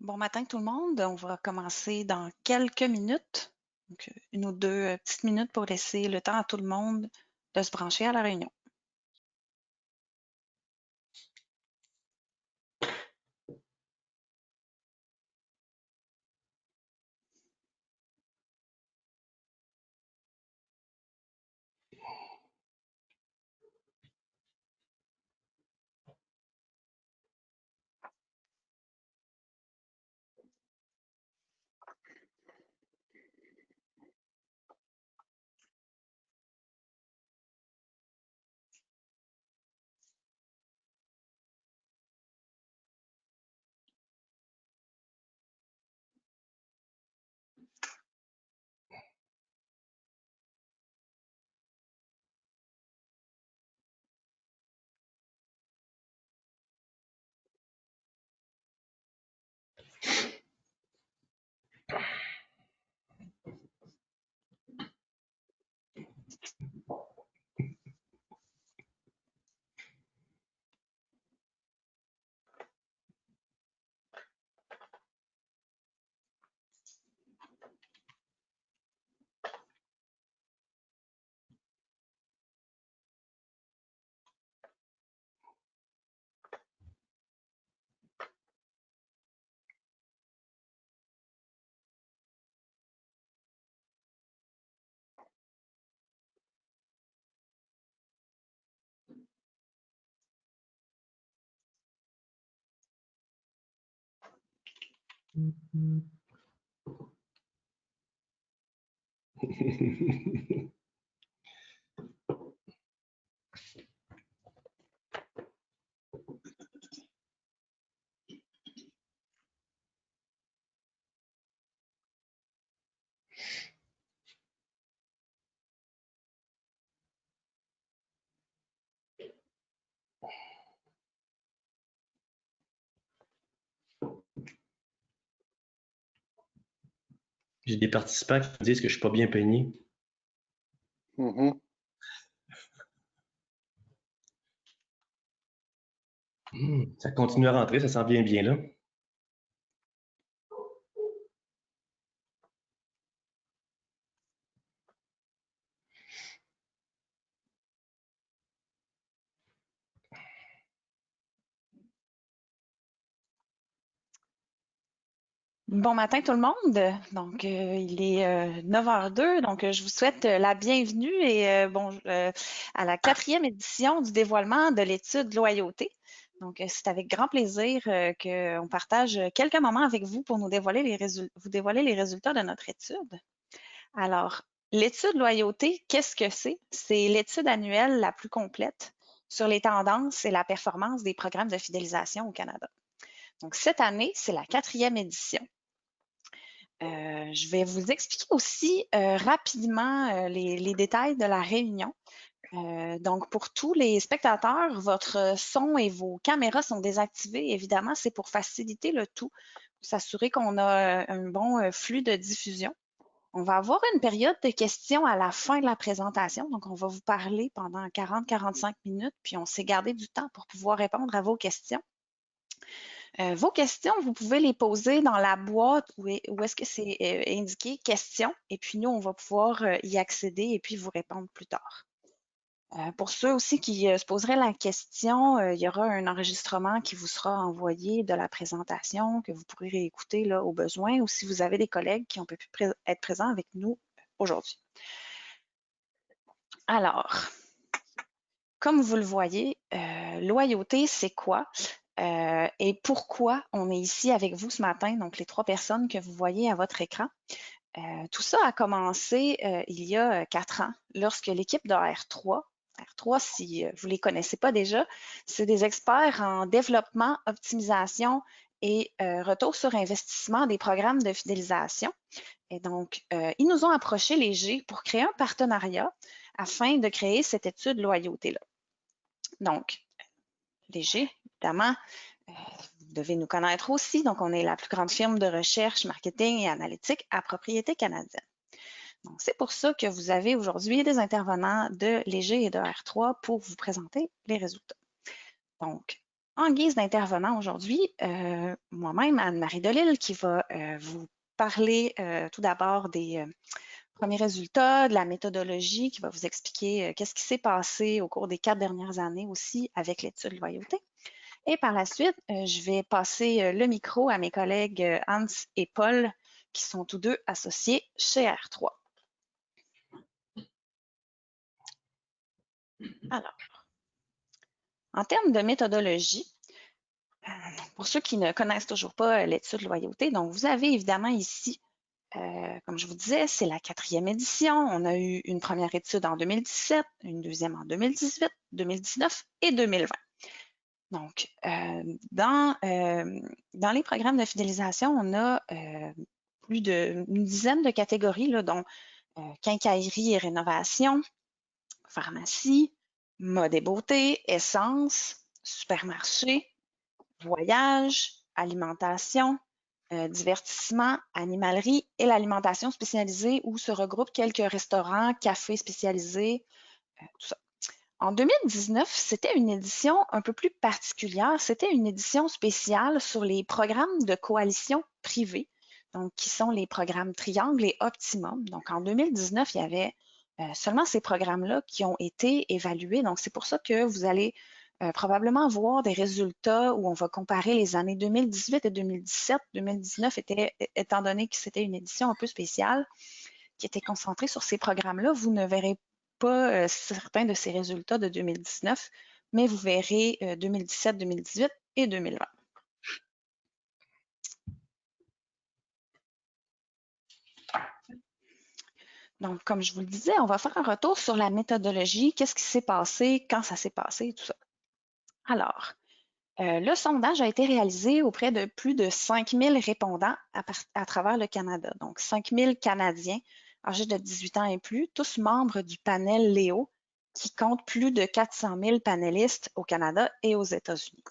Bon matin tout le monde. On va commencer dans quelques minutes. Donc, une ou deux petites minutes pour laisser le temps à tout le monde de se brancher à la réunion. J'ai des participants qui me disent que je suis pas bien peigné. Ça continue à rentrer, ça sent bien là. Bon matin tout le monde. Donc, il est 9h02. Donc, je vous souhaite la bienvenue et à la 4e édition du dévoilement de l'étude loyauté. Donc, c'est avec grand plaisir qu'on partage quelques moments avec vous pour nous dévoiler vous dévoiler les résultats de notre étude. Alors, l'étude loyauté, qu'est-ce que c'est? C'est l'étude annuelle la plus complète sur les tendances et la performance des programmes de fidélisation au Canada. Donc, cette année, c'est la 4e édition. Je vais vous expliquer aussi rapidement les détails de la réunion. Donc, pour tous les spectateurs, votre son et vos caméras sont désactivés. Évidemment, c'est pour faciliter le tout, pour s'assurer qu'on a un bon flux de diffusion. On va avoir une période de questions à la fin de la présentation. Donc, on va vous parler pendant 40-45 minutes, puis on s'est gardé du temps pour pouvoir répondre à vos questions. Vos questions, vous pouvez les poser dans la boîte où est-ce que c'est indiqué questions, et puis nous, on va pouvoir y accéder et puis vous répondre plus tard. Pour ceux aussi qui se poseraient la question, il y aura un enregistrement qui vous sera envoyé de la présentation que vous pourrez réécouter là, au besoin, ou si vous avez des collègues qui ont pu être présents avec nous aujourd'hui. Alors, comme vous le voyez, loyauté, c'est quoi? Et pourquoi on est ici avec vous ce matin, donc les 3 personnes que vous voyez à votre écran. Tout ça a commencé il y a 4 ans, lorsque l'équipe de R3, si vous ne les connaissez pas déjà, c'est des experts en développement, optimisation et retour sur investissement des programmes de fidélisation. Et donc, ils nous ont approché, les G, pour créer un partenariat afin de créer cette étude loyauté-là. Donc, Léger, évidemment, vous devez nous connaître aussi. Donc, on est la plus grande firme de recherche, marketing et analytique à propriété canadienne. Donc, c'est pour ça que vous avez aujourd'hui des intervenants de Léger et de R3 pour vous présenter les résultats. Donc, en guise d'intervenant aujourd'hui, moi-même, Anne-Marie Delisle, qui va vous parler tout d'abord des premiers résultats, de la méthodologie, qui va vous expliquer qu'est-ce qui s'est passé au cours des 4 dernières années aussi avec l'étude de loyauté. Et par la suite, je vais passer le micro à mes collègues Hans et Paul, qui sont tous deux associés chez R3. Alors, en termes de méthodologie, pour ceux qui ne connaissent toujours pas l'étude de loyauté, donc vous avez évidemment ici, comme je vous disais, c'est la 4e édition. On a eu une première étude en 2017, une deuxième en 2018, 2019 et 2020. Donc, dans les programmes de fidélisation, on a plus d'une dizaine de catégories, là, dont quincaillerie et rénovation, pharmacie, mode et beauté, essence, supermarché, voyage, alimentation, divertissement, animalerie et l'alimentation spécialisée où se regroupent quelques restaurants, cafés spécialisés, tout ça. En 2019, c'était une édition un peu plus particulière. C'était une édition spéciale sur les programmes de coalition privée, donc qui sont les programmes Triangle et Optimum. Donc en 2019, il y avait seulement ces programmes-là qui ont été évalués. Donc c'est pour ça que vous allez probablement voir des résultats où on va comparer les années 2018 et 2017. 2019 étant donné que c'était une édition un peu spéciale qui était concentrée sur ces programmes-là, vous ne verrez pas certains de ces résultats de 2019, mais vous verrez 2017, 2018 et 2020. Donc, comme je vous le disais, on va faire un retour sur la méthodologie, qu'est-ce qui s'est passé, quand ça s'est passé, tout ça. Alors, le sondage a été réalisé auprès de plus de 5000 répondants à travers le Canada. Donc, 5000 Canadiens âgés de 18 ans et plus, tous membres du panel Léo, qui compte plus de 400 000 panélistes au Canada et aux États-Unis.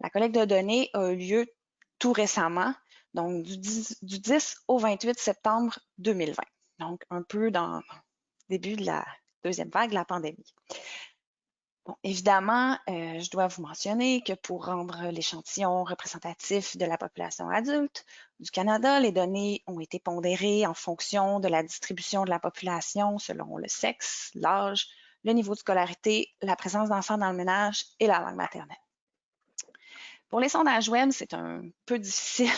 La collecte de données a eu lieu tout récemment, donc du 10 au 28 septembre 2020, donc un peu dans le début de la deuxième vague de la pandémie. Bon, évidemment, je dois vous mentionner que pour rendre l'échantillon représentatif de la population adulte du Canada, les données ont été pondérées en fonction de la distribution de la population selon le sexe, l'âge, le niveau de scolarité, la présence d'enfants dans le ménage et la langue maternelle. Pour les sondages web, c'est un peu difficile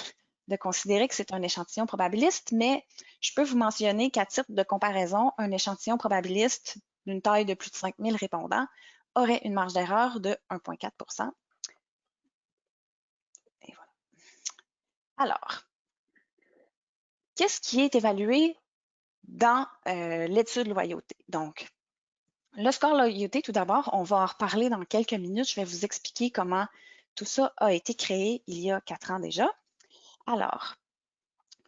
de considérer que c'est un échantillon probabiliste, mais je peux vous mentionner qu'à titre de comparaison, un échantillon probabiliste d'une taille de plus de 5000 répondants aurait une marge d'erreur de 1,4 %. Et voilà. Alors, qu'est-ce qui est évalué dans l'étude loyauté? Donc, le score loyauté, tout d'abord, on va en reparler dans quelques minutes. Je vais vous expliquer comment tout ça a été créé il y a 4 ans déjà. Alors,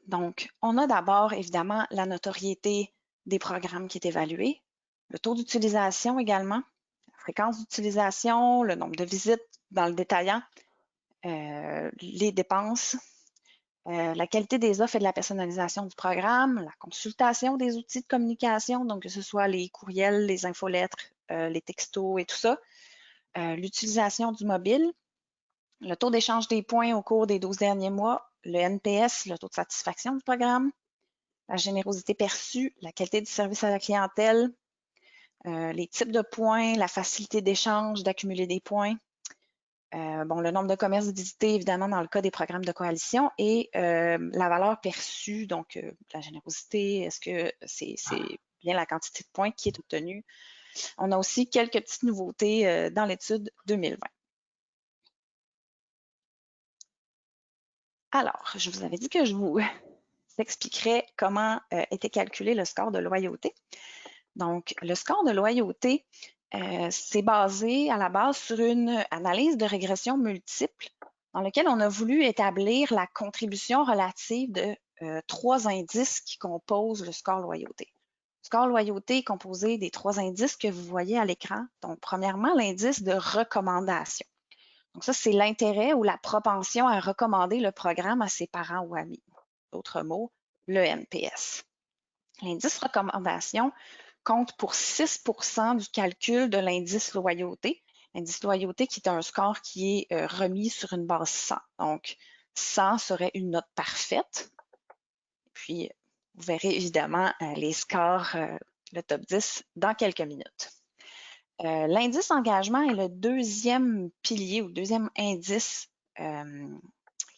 donc, on a d'abord, évidemment, la notoriété des programmes qui est évalué, le taux d'utilisation également, la fréquence d'utilisation, le nombre de visites dans le détaillant, les dépenses, la qualité des offres et de la personnalisation du programme, la consultation des outils de communication, donc que ce soit les courriels, les infolettres, les textos et tout ça, l'utilisation du mobile, le taux d'échange des points au cours des 12 derniers mois, le NPS, le taux de satisfaction du programme, la générosité perçue, la qualité du service à la clientèle, les types de points, la facilité d'échange, d'accumuler des points, bon, le nombre de commerces visités, évidemment, dans le cas des programmes de coalition, et la valeur perçue, donc la générosité, est-ce que c'est bien la quantité de points qui est obtenue? On a aussi quelques petites nouveautés dans l'étude 2020. Alors, je vous avais dit que je vous expliquerais comment était calculé le score de loyauté. Donc, le score de loyauté, c'est basé à la base sur une analyse de régression multiple dans laquelle on a voulu établir la contribution relative de 3 indices qui composent le score loyauté. Le score loyauté est composé des 3 indices que vous voyez à l'écran. Donc, premièrement, l'indice de recommandation. Donc, ça, c'est l'intérêt ou la propension à recommander le programme à ses parents ou amis. D'autres mots, le NPS. L'indice recommandation compte pour 6 % du calcul de l'indice loyauté. Indice de loyauté qui est un score qui est remis sur une base 100. Donc, 100 serait une note parfaite. Puis, vous verrez évidemment les scores, le top 10, dans quelques minutes. L'indice engagement est le deuxième pilier ou deuxième indice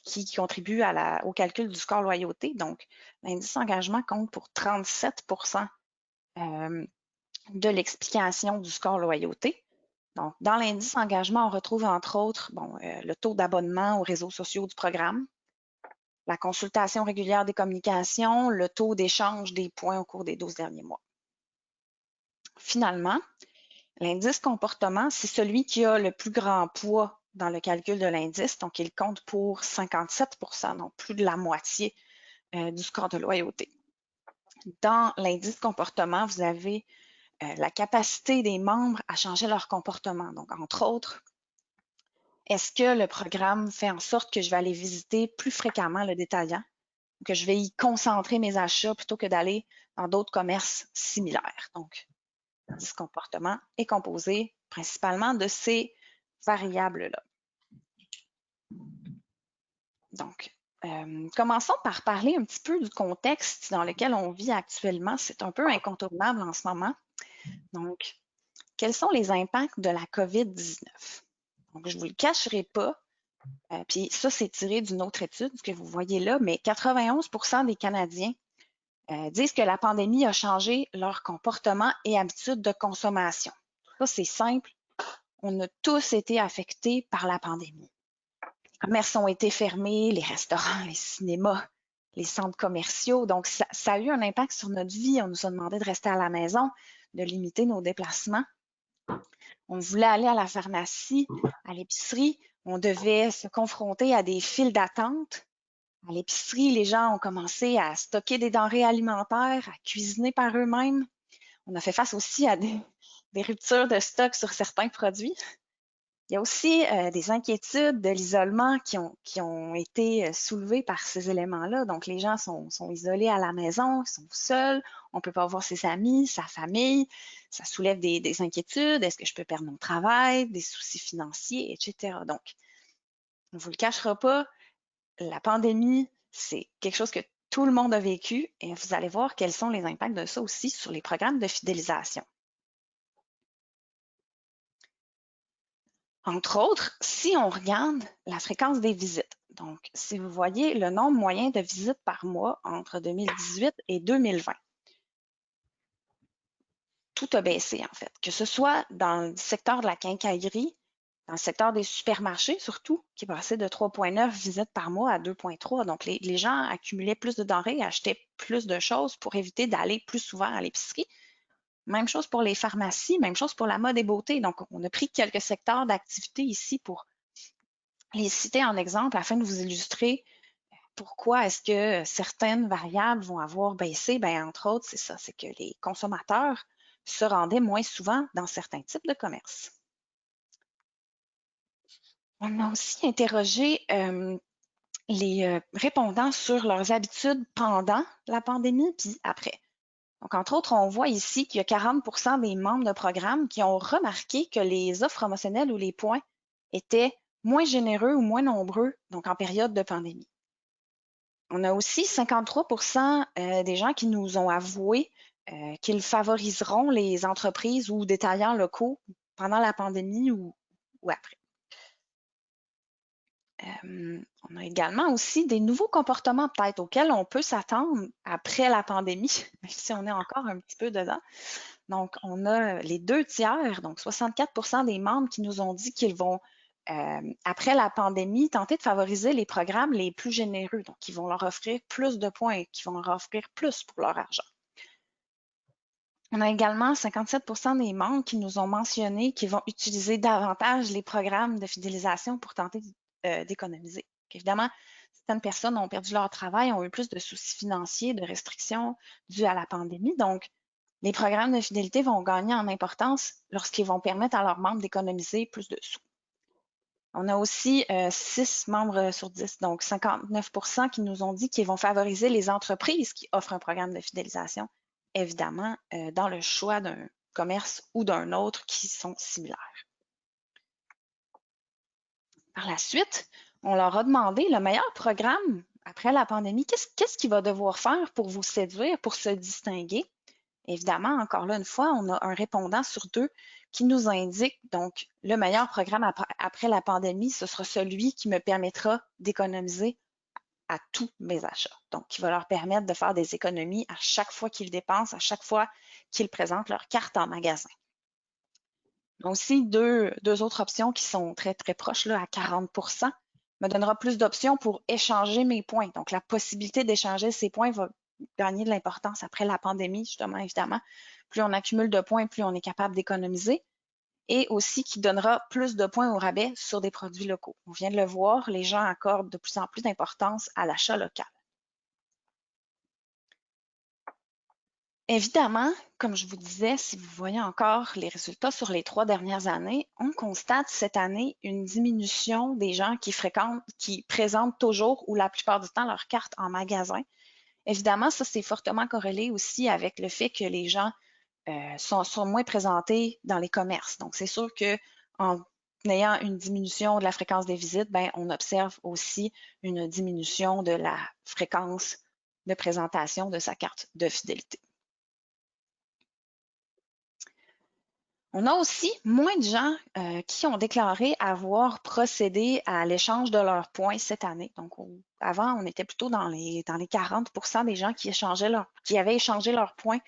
qui contribue au calcul du score loyauté. Donc, l'indice engagement compte pour 37 de l'explication du score loyauté. Donc, dans l'indice engagement, on retrouve entre autres le taux d'abonnement aux réseaux sociaux du programme, la consultation régulière des communications, le taux d'échange des points au cours des 12 derniers mois. Finalement, l'indice comportement, c'est celui qui a le plus grand poids dans le calcul de l'indice, donc il compte pour 57 donc plus de la moitié du score de loyauté. Dans l'indice comportement, vous avez la capacité des membres à changer leur comportement. Donc, entre autres, est-ce que le programme fait en sorte que je vais aller visiter plus fréquemment le détaillant, ou que je vais y concentrer mes achats plutôt que d'aller dans d'autres commerces similaires? Donc, l'indice comportement est composé principalement de ces variables-là. Donc, commençons par parler un petit peu du contexte dans lequel on vit actuellement. C'est un peu incontournable en ce moment. Donc, quels sont les impacts de la COVID-19? Donc, je ne vous le cacherai pas. Puis ça, c'est tiré d'une autre étude que vous voyez là, mais 91 des Canadiens disent que la pandémie a changé leur comportement et habitudes de consommation. Ça, c'est simple. On a tous été affectés par la pandémie. Les commerces ont été fermés, les restaurants, les cinémas, les centres commerciaux. Donc, ça a eu un impact sur notre vie. On nous a demandé de rester à la maison, de limiter nos déplacements. On voulait aller à la pharmacie, à l'épicerie. On devait se confronter à des files d'attente. À l'épicerie, les gens ont commencé à stocker des denrées alimentaires, à cuisiner par eux-mêmes. On a fait face aussi à des ruptures de stock sur certains produits. Il y a aussi des inquiétudes de l'isolement qui ont été soulevées par ces éléments-là. Donc, les gens sont isolés à la maison, ils sont seuls, on ne peut pas voir ses amis, sa famille. Ça soulève des inquiétudes. Est-ce que je peux perdre mon travail, des soucis financiers, etc. Donc, on ne vous le cachera pas, la pandémie, c'est quelque chose que tout le monde a vécu et vous allez voir quels sont les impacts de ça aussi sur les programmes de fidélisation. Entre autres, si on regarde la fréquence des visites, donc si vous voyez le nombre moyen de visites par mois entre 2018 et 2020, tout a baissé en fait, que ce soit dans le secteur de la quincaillerie, dans le secteur des supermarchés surtout, qui est passé de 3,9 visites par mois à 2,3. Donc, les gens accumulaient plus de denrées, achetaient plus de choses pour éviter d'aller plus souvent à l'épicerie. Même chose pour les pharmacies, même chose pour la mode et beauté. Donc, on a pris quelques secteurs d'activité ici pour les citer en exemple afin de vous illustrer pourquoi est-ce que certaines variables vont avoir baissé. Bien, entre autres, c'est ça, c'est que les consommateurs se rendaient moins souvent dans certains types de commerces. On a aussi interrogé les répondants sur leurs habitudes pendant la pandémie puis après. Donc, entre autres, on voit ici qu'il y a 40 des membres de programme qui ont remarqué que les offres promotionnelles ou les points étaient moins généreux ou moins nombreux, donc en période de pandémie. On a aussi 53 des gens qui nous ont avoué qu'ils favoriseront les entreprises ou détaillants locaux pendant la pandémie ou après. On a également aussi des nouveaux comportements peut-être auxquels on peut s'attendre après la pandémie, même si on est encore un petit peu dedans. Donc, on a les 2/3, donc 64 des membres qui nous ont dit qu'ils vont, après la pandémie, tenter de favoriser les programmes les plus généreux, donc qui vont leur offrir plus de points, qui vont leur offrir plus pour leur argent. On a également 57 des membres qui nous ont mentionné qu'ils vont utiliser davantage les programmes de fidélisation pour tenter d'économiser. Évidemment, certaines personnes ont perdu leur travail, ont eu plus de soucis financiers, de restrictions dues à la pandémie. Donc, les programmes de fidélité vont gagner en importance lorsqu'ils vont permettre à leurs membres d'économiser plus de sous. On a aussi 6 membres sur 10, donc 59 qui nous ont dit qu'ils vont favoriser les entreprises qui offrent un programme de fidélisation, évidemment, dans le choix d'un commerce ou d'un autre qui sont similaires. Par la suite, on leur a demandé le meilleur programme après la pandémie. Qu'est-ce qu'il va devoir faire pour vous séduire, pour se distinguer? Évidemment, encore là, une fois, on a un répondant sur 2 qui nous indique donc le meilleur programme après la pandémie, ce sera celui qui me permettra d'économiser à tous mes achats. Donc, qui va leur permettre de faire des économies à chaque fois qu'ils dépensent, à chaque fois qu'ils présentent leur carte en magasin. Donc, aussi, deux autres options qui sont très, très proches, là, à 40 me donnera plus d'options pour échanger mes points. Donc, la possibilité d'échanger ces points va gagner de l'importance après la pandémie, justement, évidemment. Plus on accumule de points, plus on est capable d'économiser. Et aussi qui donnera plus de points au rabais sur des produits locaux. On vient de le voir, les gens accordent de plus en plus d'importance à l'achat local. Évidemment, comme je vous disais, si vous voyez encore les résultats sur les 3 dernières années, on constate cette année une diminution des gens qui présentent toujours ou la plupart du temps leur carte en magasin. Évidemment, ça, c'est fortement corrélé aussi avec le fait que les gens sont moins présentés dans les commerces. Donc, c'est sûr qu'en ayant une diminution de la fréquence des visites, ben, on observe aussi une diminution de la fréquence de présentation de sa carte de fidélité. On a aussi moins de gens qui ont déclaré avoir procédé à l'échange de leurs points cette année. Donc, avant, on était plutôt dans les 40 des gens qui avaient échangé leurs points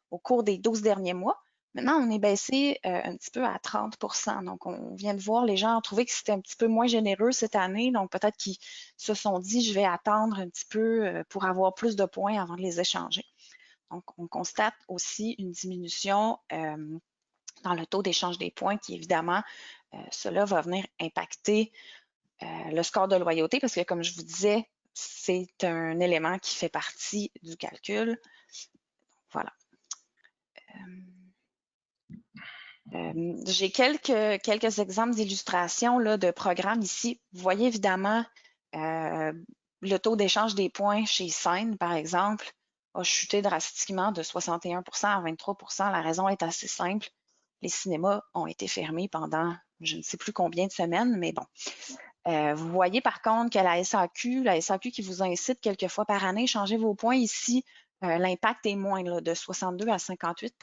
au cours des 12 derniers mois. Maintenant, on est baissé un petit peu à 30 Donc, on vient de voir, les gens ont trouvé que c'était un petit peu moins généreux cette année. Donc, peut-être qu'ils se sont dit, je vais attendre un petit peu pour avoir plus de points avant de les échanger. Donc, on constate aussi une diminution dans le taux d'échange des points qui, évidemment, cela va venir impacter le score de loyauté parce que, comme je vous disais, c'est un élément qui fait partie du calcul. Voilà. J'ai quelques exemples d'illustrations de programmes ici. Vous voyez évidemment le taux d'échange des points chez Seine, par exemple, a chuté drastiquement de 61 à 23 La raison est assez simple. Les cinémas ont été fermés pendant je ne sais plus combien de semaines, mais bon. Vous voyez par contre que la SAQ qui vous incite quelques fois par année, changez vos points ici, l'impact est moins là, de 62 à 58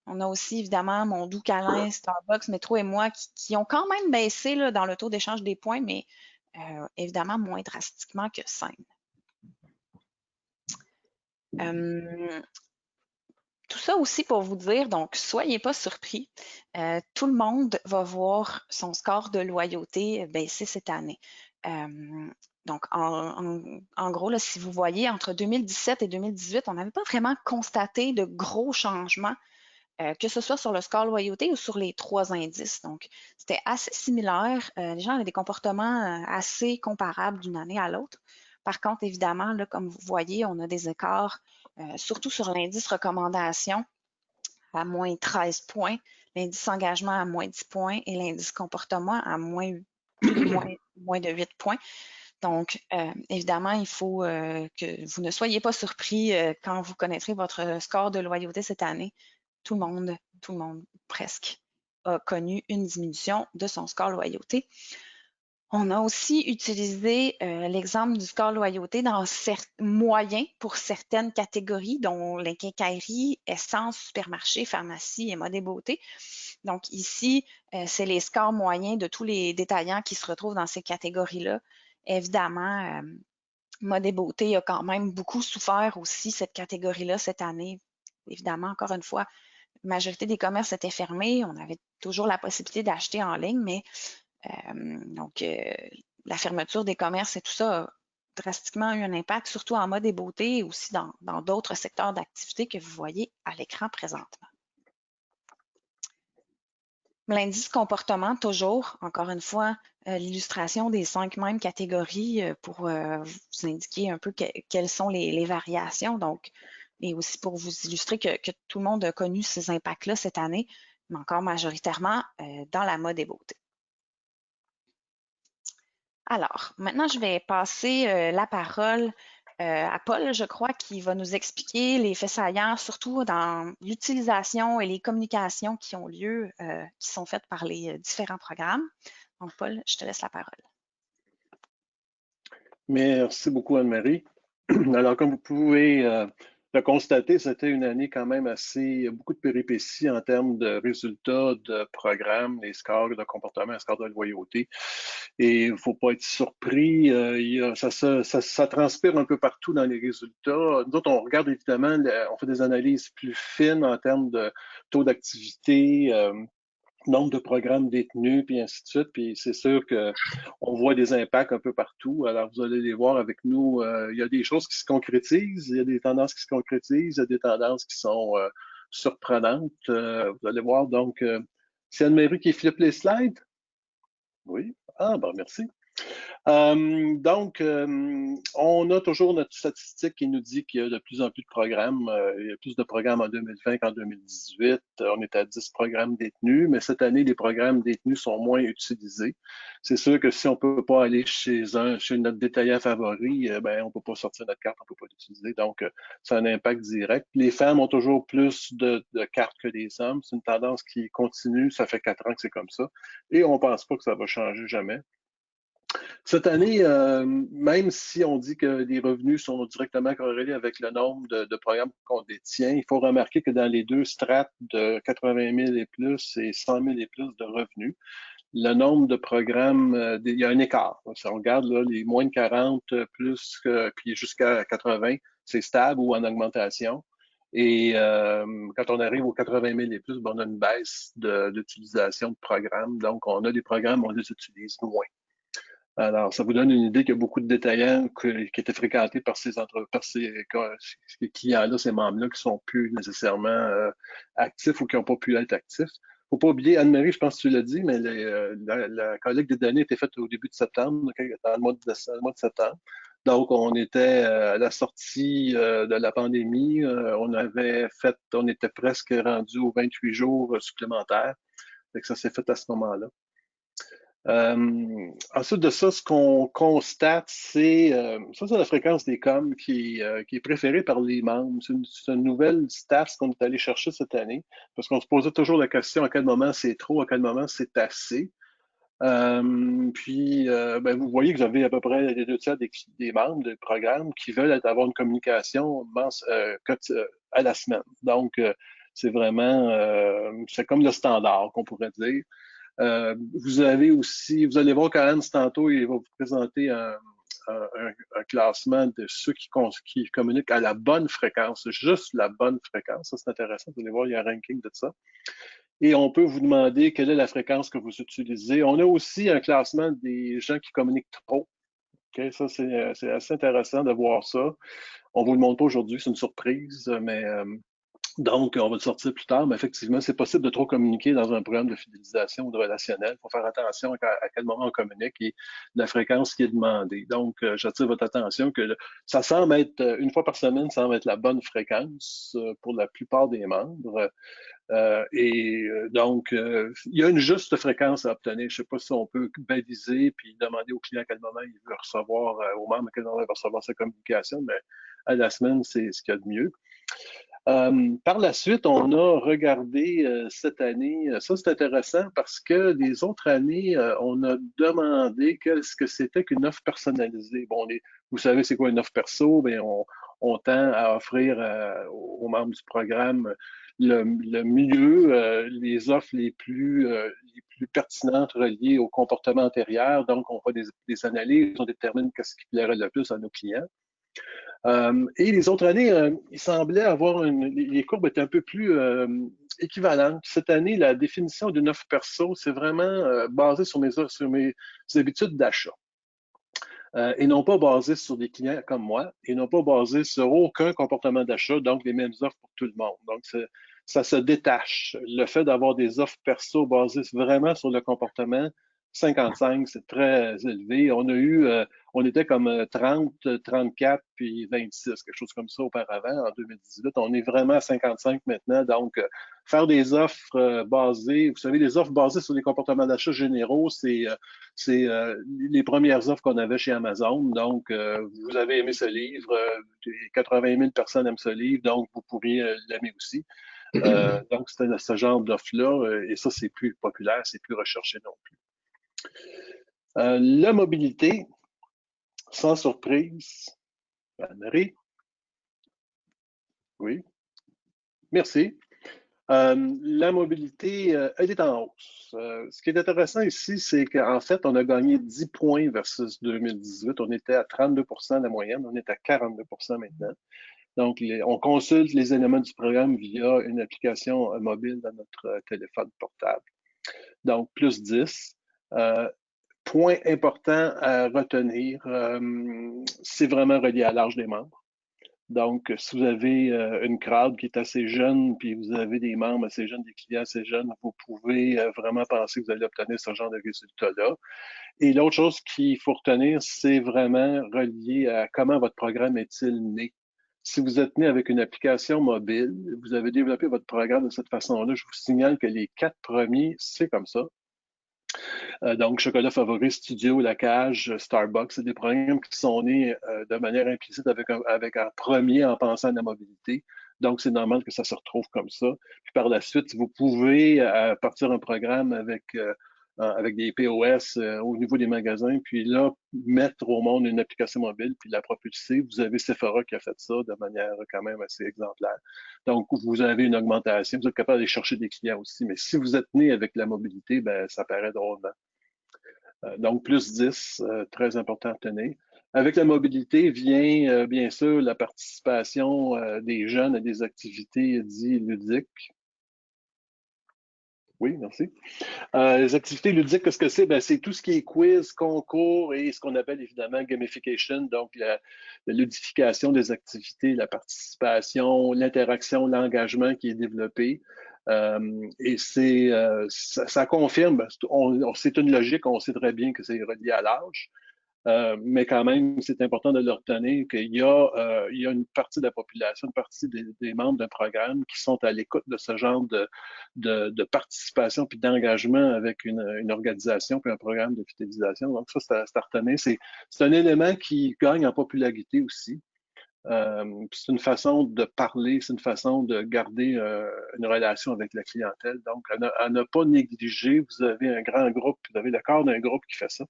On a aussi évidemment Mon Doux Câlin, Starbucks, Métro et moi qui ont quand même baissé là, dans le taux d'échange des points, mais évidemment moins drastiquement que Seine. Tout ça aussi pour vous dire, donc, soyez pas surpris. Tout le monde va voir son score de loyauté baisser cette année. Donc, en gros, là, si vous voyez, entre 2017 et 2018, on n'avait pas vraiment constaté de gros changements, que ce soit sur le score loyauté ou sur les 3 indices. Donc, c'était assez similaire. Les gens avaient des comportements assez comparables d'une année à l'autre. Par contre, évidemment, là, comme vous voyez, on a des écarts, surtout sur l'indice recommandation à moins 13 points, l'indice engagement à moins 10 points et l'indice comportement à moins de 8 points. Donc, évidemment, il faut que vous ne soyez pas surpris quand vous connaîtrez votre score de loyauté cette année. Tout le monde presque, a connu une diminution de son score loyauté. On a aussi utilisé l'exemple du score loyauté dans moyen pour certaines catégories, dont les quincailleries, essence, supermarché, pharmacie et mode et beauté. Donc ici, c'est les scores moyens de tous les détaillants qui se retrouvent dans ces catégories-là. Évidemment, mode et beauté a quand même beaucoup souffert aussi, cette catégorie-là, cette année. Évidemment, encore une fois, la majorité des commerces étaient fermés. On avait toujours la possibilité d'acheter en ligne, mais donc, la fermeture des commerces et tout ça a drastiquement eu un impact, surtout en mode et beauté et aussi dans d'autres secteurs d'activité que vous voyez à l'écran présentement. L'indice comportement, toujours, encore une fois, l'illustration des 5 mêmes catégories pour vous indiquer un peu quelles sont les variations. Donc, et aussi pour vous illustrer que tout le monde a connu ces impacts-là cette année, mais encore majoritairement dans la mode et beauté. Alors, maintenant, je vais passer la parole à Paul, je crois, qui va nous expliquer les faits saillants, surtout dans l'utilisation et les communications qui ont lieu, qui sont faites par les différents programmes. Donc, Paul, je te laisse la parole. Merci beaucoup, Anne-Marie. Alors, comme vous pouvez le constater, c'était une année quand même beaucoup de péripéties en termes de résultats, de programmes, les scores de comportement, les scores de loyauté. Et il ne faut pas être surpris, ça transpire un peu partout dans les résultats. Nous autres, on regarde évidemment, on fait des analyses plus fines en termes de taux d'activité, nombre de programmes détenus, puis ainsi de suite. Puis c'est sûr qu'on voit des impacts un peu partout. Alors, vous allez les voir avec nous. Il y a des choses qui se concrétisent, il y a des tendances qui se concrétisent, il y a des tendances qui sont surprenantes. Vous allez voir. Donc, c'est Anne-Marie qui flippe les slides? Oui. Ah, ben merci. Donc, on a toujours notre statistique qui nous dit qu'il y a de plus en plus de programmes. Il y a plus de programmes en 2020 qu'en 2018. On est à 10 programmes détenus, mais cette année, les programmes détenus sont moins utilisés. C'est sûr que si on peut pas aller chez notre détaillant favori, ben, on peut pas sortir notre carte, on peut pas l'utiliser. Donc, ça a un impact direct. Les femmes ont toujours plus de cartes que les hommes. C'est une tendance qui continue. Ça fait 4 ans que c'est comme ça. Et on pense pas que ça va changer jamais. Cette année, même si on dit que les revenus sont directement corrélés avec le nombre de programmes qu'on détient, il faut remarquer que dans les deux strates de 80 000 et plus et 100 000 et plus de revenus, le nombre de programmes, il y a un écart. Si on regarde là, les moins de 40 plus, puis jusqu'à 80, c'est stable ou en augmentation. Et quand on arrive aux 80 000 et plus, ben, on a une baisse d'utilisation de programmes. Donc, on a des programmes, on les utilise moins. Alors, ça vous donne une idée qu'il y a beaucoup de détaillants qui étaient fréquentés par ces clients-là, ces membres-là, qui sont plus nécessairement actifs ou qui n'ont pas pu être actifs. Faut pas oublier, Anne-Marie, je pense que tu l'as dit, mais la collecte des données était faite au début de septembre, dans le mois de septembre. Donc, on était à la sortie de la pandémie, on était presque rendu aux 28 jours supplémentaires. Fait que ça s'est fait à ce moment-là. Ensuite de ça, ce qu'on constate, c'est la fréquence des coms qui est préférée par les membres. C'est une nouvelle stats qu'on est allé chercher cette année, parce qu'on se posait toujours la question à quel moment c'est trop, à quel moment c'est assez. Ben, vous voyez que vous avez à peu près les 2 tiers des membres du programme qui veulent avoir une communication à la semaine. Donc, c'est vraiment, c'est comme le standard qu'on pourrait dire. Vous allez voir Karen tantôt, il va vous présenter un classement de ceux qui communiquent à la bonne fréquence, juste la bonne fréquence. Ça, c'est intéressant. Vous allez voir, il y a un ranking de ça. Et on peut vous demander quelle est la fréquence que vous utilisez. On a aussi un classement des gens qui communiquent trop. Okay? Ça, c'est assez intéressant de voir ça. On vous le montre pas aujourd'hui, c'est une surprise, mais donc, on va le sortir plus tard, mais effectivement, c'est possible de trop communiquer dans un programme de fidélisation ou de relationnel. Il faut faire attention à quel moment on communique et la fréquence qui est demandée. Donc, j'attire votre attention que ça semble être, une fois par semaine, ça semble être la bonne fréquence pour la plupart des membres. Donc, il y a une juste fréquence à obtenir. Je ne sais pas si on peut baliser puis demander au client à quel moment il veut recevoir, au membre à quel moment il va recevoir sa communication, mais à la semaine, c'est ce qu'il y a de mieux. Par la suite, on a regardé cette année, ça c'est intéressant parce que les autres années, on a demandé qu'est-ce que c'était qu'une offre personnalisée. Bon, vous savez c'est quoi une offre perso? Bien, on tend à offrir aux membres du programme le mieux, les offres les plus pertinentes reliées au comportement antérieur. Donc, on fait des analyses, on détermine qu'est-ce qui plairait le plus à nos clients. Et les autres années, il semblait avoir les courbes étaient un peu plus équivalentes. Cette année, la définition d'une offre perso, c'est vraiment basé sur mes habitudes d'achat. Et non pas basé sur des clients comme moi, et non pas basé sur aucun comportement d'achat, donc les mêmes offres pour tout le monde. Donc, ça se détache. Le fait d'avoir des offres perso basées vraiment sur le comportement, 55, c'est très élevé. On était comme 30, 34, puis 26, quelque chose comme ça auparavant, en 2018. On est vraiment à 55 maintenant. Donc, faire des offres basées, vous savez, les offres basées sur les comportements d'achat généraux, c'est les premières offres qu'on avait chez Amazon. Donc, vous avez aimé ce livre, 80 000 personnes aiment ce livre, donc vous pourriez l'aimer aussi. Donc, c'était ce genre d'offre-là, et ça, c'est plus populaire, c'est plus recherché non plus. La mobilité, sans surprise. Anne-Marie? Oui, merci. La mobilité, elle est en hausse. Ce qui est intéressant ici, c'est qu'en fait, on a gagné 10 points versus 2018. On était à 32% la moyenne, on est à 42% maintenant. Donc, on consulte les éléments du programme via une application mobile dans notre téléphone portable. Donc, plus 10. Point important à retenir, c'est vraiment relié à l'âge des membres. Donc, si vous avez une crowd qui est assez jeune, puis vous avez des membres assez jeunes, des clients assez jeunes, vous pouvez vraiment penser que vous allez obtenir ce genre de résultats-là. Et l'autre chose qu'il faut retenir, c'est vraiment relié à comment votre programme est-il né. Si vous êtes né avec une application mobile, vous avez développé votre programme de cette façon-là, je vous signale que les 4 premiers, c'est comme ça. Donc, Chocolat Favori, Studio, La Cage, Starbucks, c'est des programmes qui sont nés de manière implicite avec un premier en pensant à la mobilité. Donc, c'est normal que ça se retrouve comme ça. Puis par la suite, vous pouvez partir un programme avec des POS au niveau des magasins, puis là, mettre au monde une application mobile, puis la propulser. Vous avez Sephora qui a fait ça de manière quand même assez exemplaire. Donc, vous avez une augmentation, vous êtes capable d'aller chercher des clients aussi. Mais si vous êtes né avec la mobilité, ben, ça paraît drôlement. Donc, plus 10, très important à tenir. Avec la mobilité vient, bien sûr, la participation des jeunes à des activités dites ludiques. Oui, merci. Les activités ludiques, qu'est-ce que c'est? Ben, c'est tout ce qui est quiz, concours et ce qu'on appelle évidemment gamification, donc la ludification des activités, la participation, l'interaction, l'engagement qui est développé. Et ça confirme, c'est une logique, on sait très bien que c'est relié à l'âge. Mais quand même, c'est important de le retenir qu'il y a une partie de la population, une partie des membres d'un programme qui sont à l'écoute de ce genre de participation puis d'engagement avec une organisation puis un programme de fidélisation. Donc ça, c'est à retenir. C'est un élément qui gagne en popularité aussi. C'est une façon de parler, c'est une façon de garder une relation avec la clientèle. Donc, à ne pas négliger, vous avez un grand groupe, vous avez le corps d'un groupe qui fait ça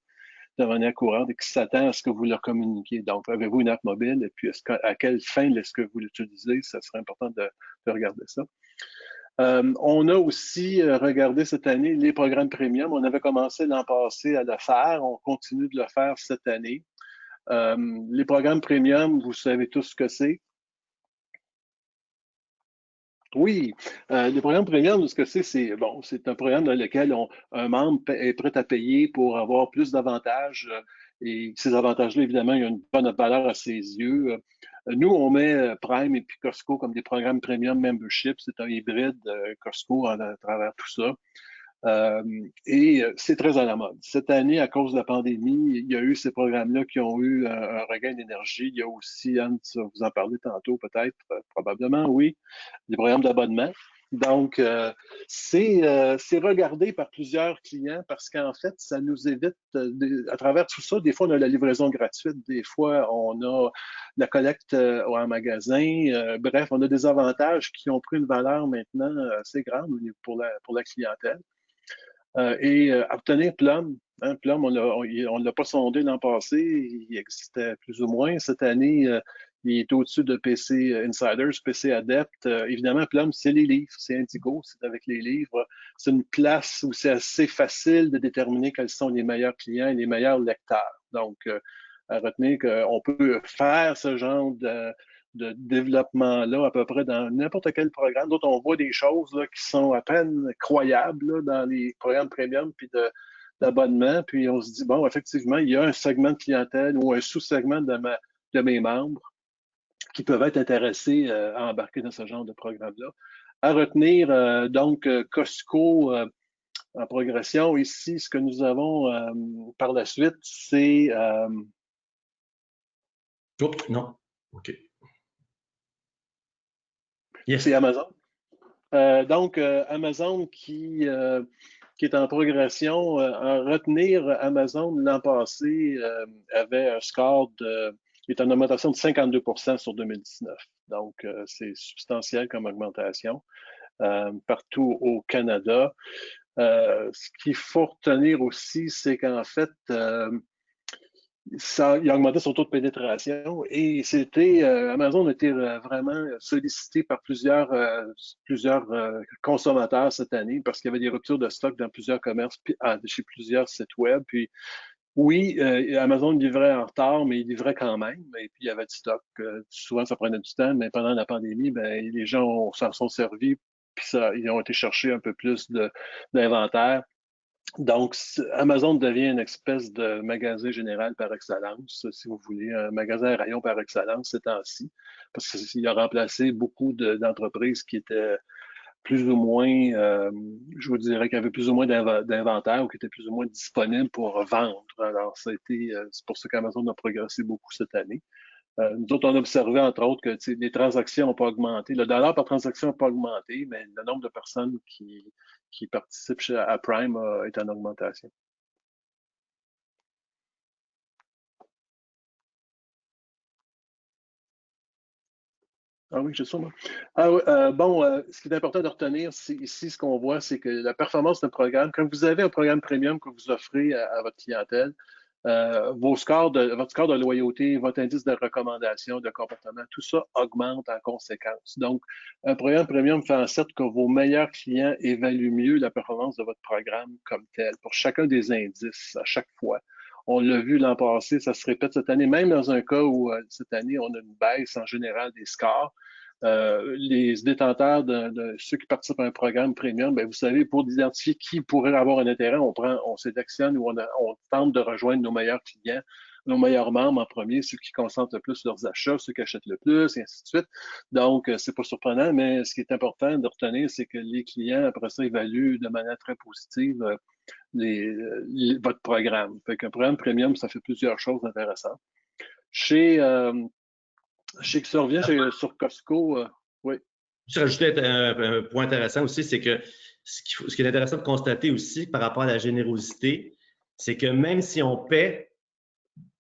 de manière courante et qui s'attend à ce que vous leur communiquiez. Donc, avez-vous une app mobile et puis à quelle fin est-ce que vous l'utilisez? Ça serait important de regarder ça. On a aussi regardé cette année les programmes premium. On avait commencé l'an passé à le faire. On continue de le faire cette année. Les programmes premium, vous savez tous ce que c'est. Oui, les programmes premium, ce que c'est bon, c'est un programme dans lequel un membre est prêt à payer pour avoir plus d'avantages. Et ces avantages-là, évidemment, il y a une bonne valeur à ses yeux. Nous, on met Prime et puis Costco comme des programmes premium membership. C'est un hybride Costco à travers tout ça. Et c'est très à la mode. Cette année, à cause de la pandémie, il y a eu ces programmes-là qui ont eu un regain d'énergie. Il y a aussi, Anne, vous en parlez tantôt peut-être, probablement, oui, des programmes d'abonnement. Donc, c'est regardé par plusieurs clients parce qu'en fait, ça nous évite, à travers tout ça, des fois, on a la livraison gratuite, des fois, on a la collecte en magasin. Bref, on a des avantages qui ont pris une valeur maintenant assez grande pour la clientèle. Et obtenir Plum. Hein, Plum, on ne l'a pas sondé l'an passé, il existait plus ou moins. Cette année, il est au-dessus de PC Insiders, PC Adept. Évidemment, Plum, c'est les livres, c'est Indigo, c'est avec les livres. C'est une place où c'est assez facile de déterminer quels sont les meilleurs clients et les meilleurs lecteurs. Donc, à retenir qu'on peut faire ce genre de développement-là à peu près dans n'importe quel programme. D'autres, on voit des choses là, qui sont à peine croyables là, dans les programmes premium puis d'abonnement. Puis on se dit, bon, effectivement, il y a un segment de clientèle ou un sous-segment de mes membres qui peuvent être intéressés à embarquer dans ce genre de programme-là. À retenir, donc, Costco en progression. Ici, ce que nous avons par la suite, c'est... Oups, non. OK. Yes. C'est Amazon. Donc, Amazon qui est en progression. À retenir, Amazon, l'an passé, avait un score est en augmentation de 52% sur 2019. Donc, c'est substantiel comme augmentation partout au Canada. Ce qu'il faut retenir aussi, c'est qu'en fait, il a augmenté son taux de pénétration et Amazon a été vraiment sollicité par plusieurs consommateurs cette année parce qu'il y avait des ruptures de stock dans plusieurs commerces, chez plusieurs sites web. Puis oui, Amazon livrait en retard, mais il livrait quand même. Et puis il y avait du stock. Souvent, ça prenait du temps, mais pendant la pandémie, ben, les gens s'en sont servis, puis ils ont été chercher un peu plus d'inventaire. Donc, Amazon devient une espèce de magasin général par excellence, si vous voulez, un magasin à rayon par excellence ces temps-ci, parce qu'il a remplacé beaucoup d'entreprises qui étaient plus ou moins, je vous dirais, qui avaient plus ou moins d'inventaire ou qui étaient plus ou moins disponibles pour vendre. Alors, c'est pour ça qu'Amazon a progressé beaucoup cette année. Nous autres, on a observé, entre autres, que les transactions n'ont pas augmenté. Le dollar par transaction n'a pas augmenté, mais le nombre de personnes qui participent à Prime est en augmentation. Ah oui, j'ai ça, moi. Ce qui est important de retenir ici, ce qu'on voit, c'est que la performance d'un programme, quand vous avez un programme premium que vous offrez à votre clientèle, votre score de loyauté, votre indice de recommandation, de comportement, tout ça augmente en conséquence. Donc, un programme premium fait en sorte que vos meilleurs clients évaluent mieux la performance de votre programme comme tel, pour chacun des indices, à chaque fois. On l'a vu l'an passé, ça se répète cette année, même dans un cas où cette année, on a une baisse en général des scores. Les détenteurs de ceux qui participent à un programme premium, ben, vous savez, pour identifier qui pourrait avoir un intérêt, on sélectionne ou on tente de rejoindre nos meilleurs clients, nos meilleurs membres en premier, ceux qui concentrent le plus leurs achats, ceux qui achètent le plus, et ainsi de suite. Donc, c'est pas surprenant, mais ce qui est important de retenir, c'est que les clients, après ça, évaluent de manière très positive votre programme. Fait qu'un programme premium, ça fait plusieurs choses intéressantes. Je sais que ça revient sur Costco. Oui. Je rajoutais un point intéressant aussi, c'est que ce qui est intéressant de constater aussi par rapport à la générosité, c'est que même si on paie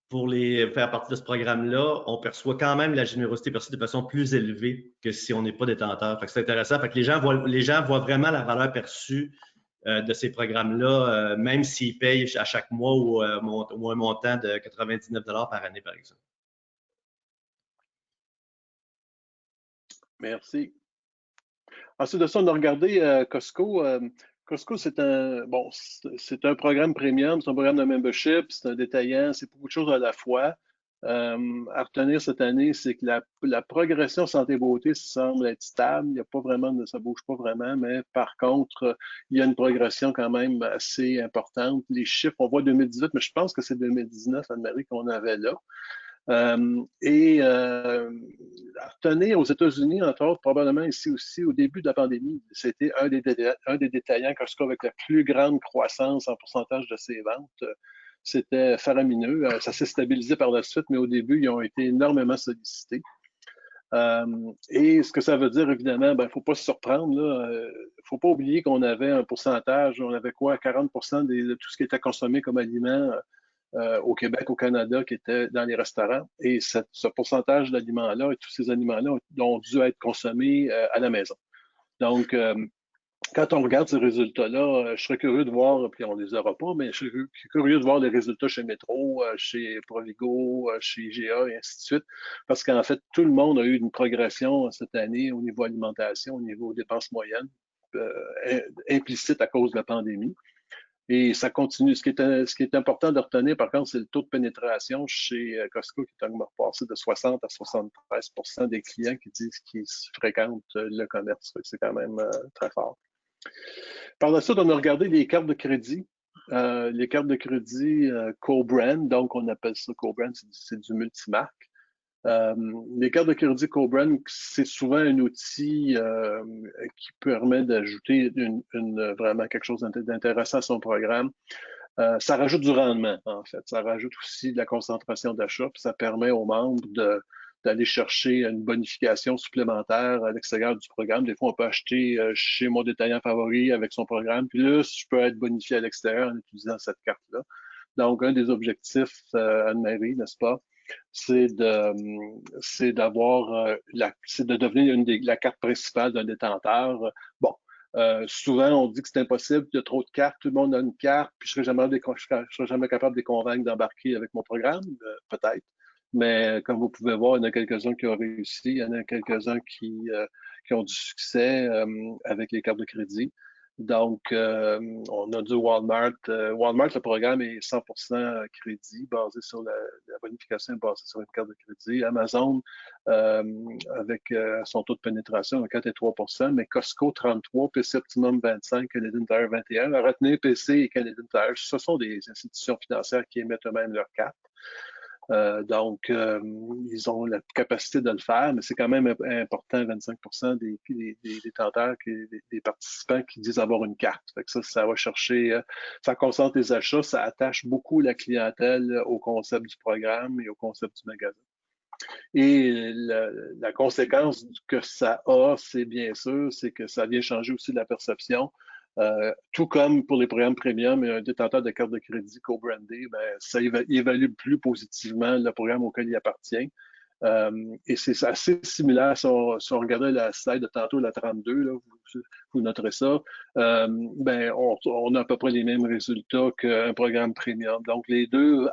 pour faire partie de ce programme-là, on perçoit quand même la générosité perçue de façon plus élevée que si on n'est pas détenteur. Fait que c'est intéressant. Fait que les gens voient vraiment la valeur perçue de ces programmes-là, même s'ils payent à chaque mois ou un montant de 99 $ par année, par exemple. Merci. Ensuite de ça, on a regardé Costco. Costco, c'est un programme premium, c'est un programme de membership, c'est un détaillant, c'est beaucoup de choses à la fois. À retenir cette année, c'est que la progression santé-beauté semble être stable. Il n'y a pas vraiment ça bouge pas vraiment, mais par contre, il y a une progression quand même assez importante. Les chiffres, on voit 2018, mais je pense que c'est 2019, Anne-Marie, qu'on avait là. À retenir aux États-Unis, entre autres, probablement ici aussi, au début de la pandémie, c'était un des détaillants Costco avec la plus grande croissance en pourcentage de ses ventes. C'était faramineux. Ça s'est stabilisé par la suite, mais au début, ils ont été énormément sollicités. Et ce que ça veut dire, évidemment, il ne faut pas se surprendre. Il ne faut pas oublier qu'on avait un pourcentage, on avait quoi, 40% de tout ce qui était consommé comme aliment au Québec, au Canada, qui était dans les restaurants. Et ce pourcentage d'aliments-là et tous ces aliments-là ont dû être consommés à la maison. Donc, quand on regarde ces résultats-là, je serais curieux de voir, puis on les aura pas, mais je serais curieux de voir les résultats chez Metro, chez Provigo, chez IGA et ainsi de suite, parce qu'en fait, tout le monde a eu une progression cette année au niveau alimentation, au niveau dépenses moyennes, implicite à cause de la pandémie. Et ça continue. Ce qui est important de retenir, par contre, c'est le taux de pénétration chez Costco qui est passé de 60 à 73% des clients qui disent qu'ils fréquentent le commerce. C'est quand même très fort. Par la suite, on a regardé les cartes de crédit. Les cartes de crédit co-brand, donc on appelle ça co-brand, c'est du multimarque. Les cartes de crédit co-brand, c'est souvent un outil qui permet d'ajouter vraiment quelque chose d'intéressant à son programme. Ça rajoute du rendement, en fait. Ça rajoute aussi de la concentration d'achat, puis ça permet aux membres d'aller chercher une bonification supplémentaire à l'extérieur du programme. Des fois, on peut acheter chez mon détaillant favori avec son programme, puis là, je peux être bonifié à l'extérieur en utilisant cette carte-là. Donc, un des objectifs, Anne-Marie, n'est-ce pas, c'est de devenir la carte principale d'un détenteur. Bon, Souvent, on dit que c'est impossible, il y a trop de cartes, tout le monde a une carte, puis je serais jamais capable de les convaincre d'embarquer avec mon programme, peut-être. Mais comme vous pouvez voir, il y en a quelques-uns qui ont réussi, il y en a quelques-uns qui ont du succès avec les cartes de crédit. Donc, on a du Walmart. Walmart, le programme est 100% crédit, basé sur la bonification est basée sur une carte de crédit. Amazon, avec son taux de pénétration à 4 et 3%, mais Costco 33, PC Optimum 25, Canadian Tire 21. À retenir, PC et Canadian Tire, ce sont des institutions financières qui émettent eux-mêmes leurs cartes. Donc, ils ont la capacité de le faire, mais c'est quand même important, 25% des détenteurs, des participants qui disent avoir une carte. Fait que ça va chercher, ça concentre les achats, ça attache beaucoup la clientèle au concept du programme et au concept du magasin. Et la conséquence que ça a, c'est bien sûr, c'est que ça vient changer aussi la perception. Tout comme pour les programmes premium, un détenteur de carte de crédit co-brandé, ça évalue plus positivement le programme auquel il appartient. Et c'est assez similaire si on regardait la slide de tantôt, la 32, là, vous noterez ça. On a à peu près les mêmes résultats qu'un programme premium. Donc, les deux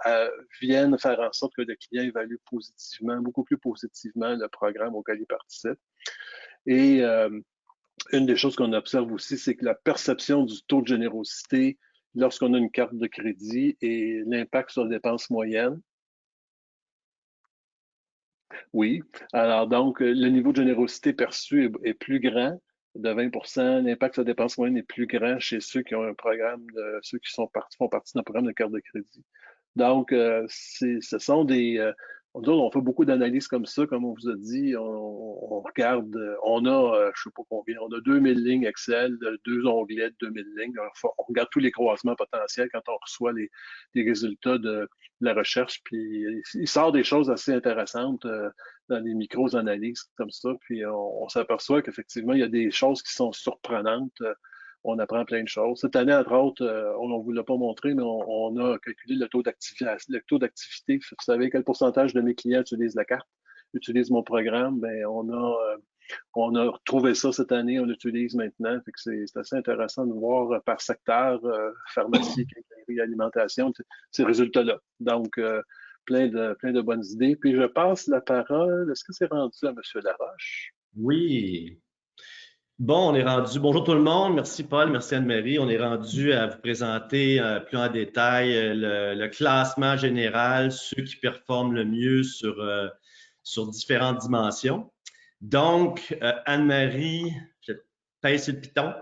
viennent faire en sorte que le client évalue positivement, beaucoup plus positivement le programme auquel il participe. Et une des choses qu'on observe aussi, c'est que la perception du taux de générosité lorsqu'on a une carte de crédit et l'impact sur les dépenses moyennes. Oui. Alors, donc, le niveau de générosité perçu est plus grand, de 20%. L'impact sur les dépenses moyennes est plus grand chez ceux qui ont un programme, ceux qui font partie d'un programme de carte de crédit. Donc, ce sont des... on fait beaucoup d'analyses comme ça, comme on vous a dit. On regarde, on a, je sais pas combien, on a 2000 lignes Excel, 2 onglets de 2000 lignes. On regarde tous les croisements potentiels quand on reçoit les résultats de la recherche. Puis, il sort des choses assez intéressantes dans les micro-analyses comme ça. Puis, on s'aperçoit qu'effectivement, il y a des choses qui sont surprenantes. On apprend plein de choses. Cette année, entre autres, on ne vous l'a pas montré, mais on a calculé le taux d'activité. Vous savez quel pourcentage de mes clients utilisent la carte, utilisent mon programme. Ben, on a retrouvé ça cette année, on l'utilise maintenant. Fait que c'est assez intéressant de voir par secteur, pharmacie, quincaillerie, alimentation, ces résultats-là. Donc, plein de bonnes idées. Puis je passe la parole. Est-ce que c'est rendu à M. Laroche? Oui. Bon, on est rendu. Bonjour tout le monde. Merci Paul, merci Anne-Marie. On est rendu à vous présenter plus en détail le classement général, ceux qui performent le mieux sur différentes dimensions. Donc, Anne-Marie, je pèse sur le piton.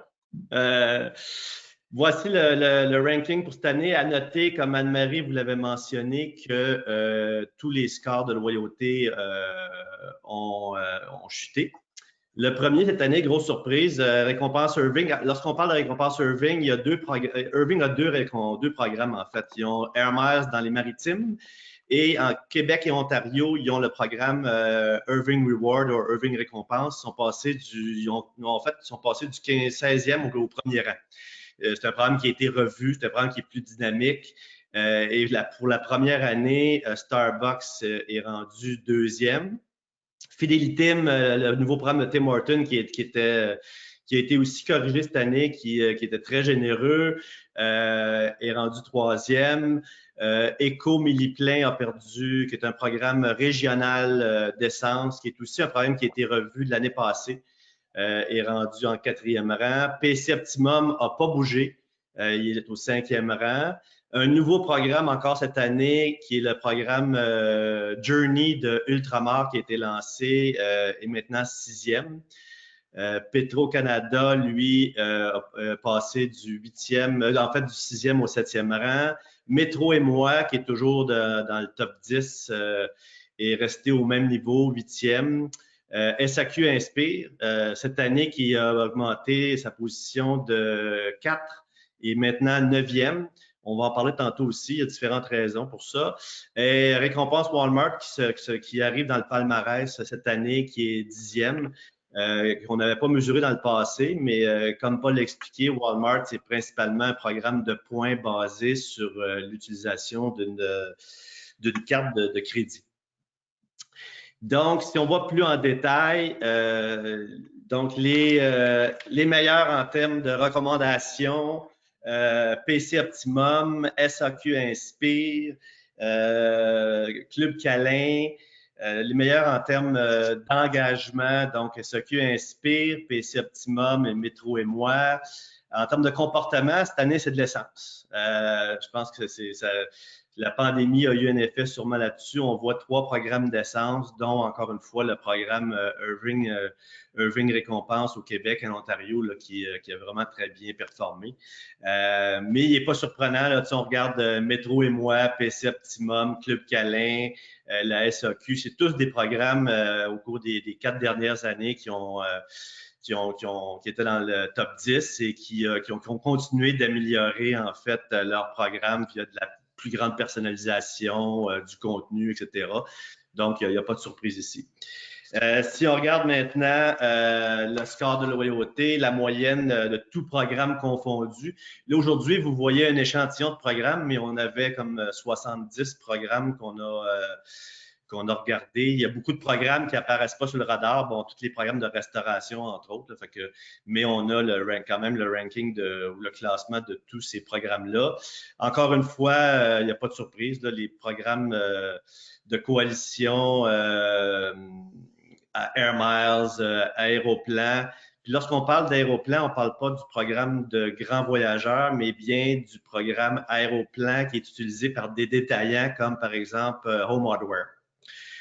Voici le ranking pour cette année. À noter, comme Anne-Marie vous l'avez mentionné, que tous les scores de loyauté ont chuté. Le premier cette année, grosse surprise, récompense Irving. Lorsqu'on parle de récompense Irving, il y a Irving a deux programmes en fait. Ils ont Air Miles dans les maritimes et en Québec et Ontario, ils ont le programme Irving Reward ou Irving Récompense. Ils sont passés du 16e au premier rang. C'est un programme qui a été revu, c'est un programme qui est plus dynamique. Et pour la première année, Starbucks est rendu deuxième. Fidelitim, le nouveau programme de Tim Hortons qui a été aussi corrigé cette année, qui était très généreux, est rendu troisième. Eco Milliplein a perdu, qui est un programme régional d'essence, qui est aussi un programme qui a été revu de l'année passée, est rendu en 4e rang. PC Optimum n'a pas bougé, il est au 5e rang. Un nouveau programme encore cette année, qui est le programme Journey de Ultramar qui a été lancé, est maintenant 6e. Petro-Canada, lui, a passé du 8e, en fait du 6e au 7e rang. Métro et moi, qui est toujours dans le top 10, est resté au même niveau, 8e. SAQ Inspire, cette année qui a augmenté sa position de 4 et maintenant 9e. On va en parler tantôt aussi, il y a différentes raisons pour ça. Et récompense Walmart qui arrive dans le palmarès cette année, qui est 10e, qu'on n'avait pas mesuré dans le passé, mais comme Paul l'a expliqué, Walmart, c'est principalement un programme de points basé sur l'utilisation d'une carte de crédit. Donc, si on voit plus en détail, Donc, les meilleurs en termes de recommandations, PC Optimum, SAQ Inspire, Club Câlin, les meilleurs en termes d'engagement, donc SAQ Inspire, PC Optimum et Métro et moi. En termes de comportement, cette année, c'est de l'essence. Je pense que la pandémie a eu un effet sûrement là-dessus. On voit 3 programmes d'essence, dont encore une fois le programme Irving Récompense au Québec et en Ontario là, qui a vraiment très bien performé. Mais il n'est pas surprenant. Là, on regarde Métro et moi, PC Optimum, Club Câlin, la SAQ. C'est tous des programmes au cours des 4 dernières années qui étaient dans le top 10 et qui ont continué d'améliorer en fait leur programme. Puis il y a de la plus grande personnalisation du contenu, etc. Donc, il n'y a pas de surprise ici. Si on regarde maintenant le score de loyauté, la moyenne de tout programme confondu, là aujourd'hui, vous voyez un échantillon de programmes, mais on avait comme 70 programmes qu'on a regardé. Il y a beaucoup de programmes qui apparaissent pas sur le radar. Bon, tous les programmes de restauration, entre autres. Là, fait que, mais on a quand même le ranking ou le classement de tous ces programmes-là. Encore une fois, il n'y a pas de surprise. Là, les programmes de coalition à Air Miles, Aéroplan. Puis lorsqu'on parle d'Aéroplan, on ne parle pas du programme de grands voyageurs, mais bien du programme Aéroplan qui est utilisé par des détaillants comme par exemple Home Hardware.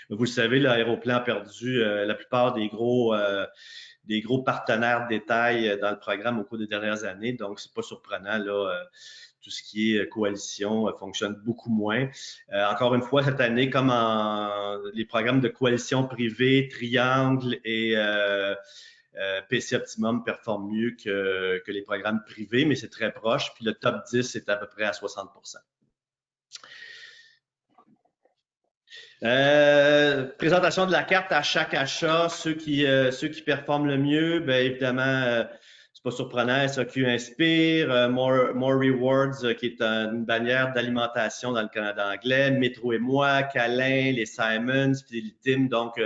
Vous le savez, l'Aéroplan a perdu la plupart des gros partenaires de détail dans le programme au cours des dernières années. Donc, c'est pas surprenant, là, tout ce qui est coalition fonctionne beaucoup moins. Encore une fois, cette année, comme les programmes de coalition privée, Triangle et PC Optimum performent mieux que les programmes privés, mais c'est très proche. Puis le top 10 est à peu près à 60%. Présentation de la carte à chaque achat. Ceux qui performent le mieux, bien évidemment, c'est pas surprenant, SAQ Inspire, More Rewards, qui est une bannière d'alimentation dans le Canada anglais, Métro et moi, Câlin, les Simons, Fidelitim, donc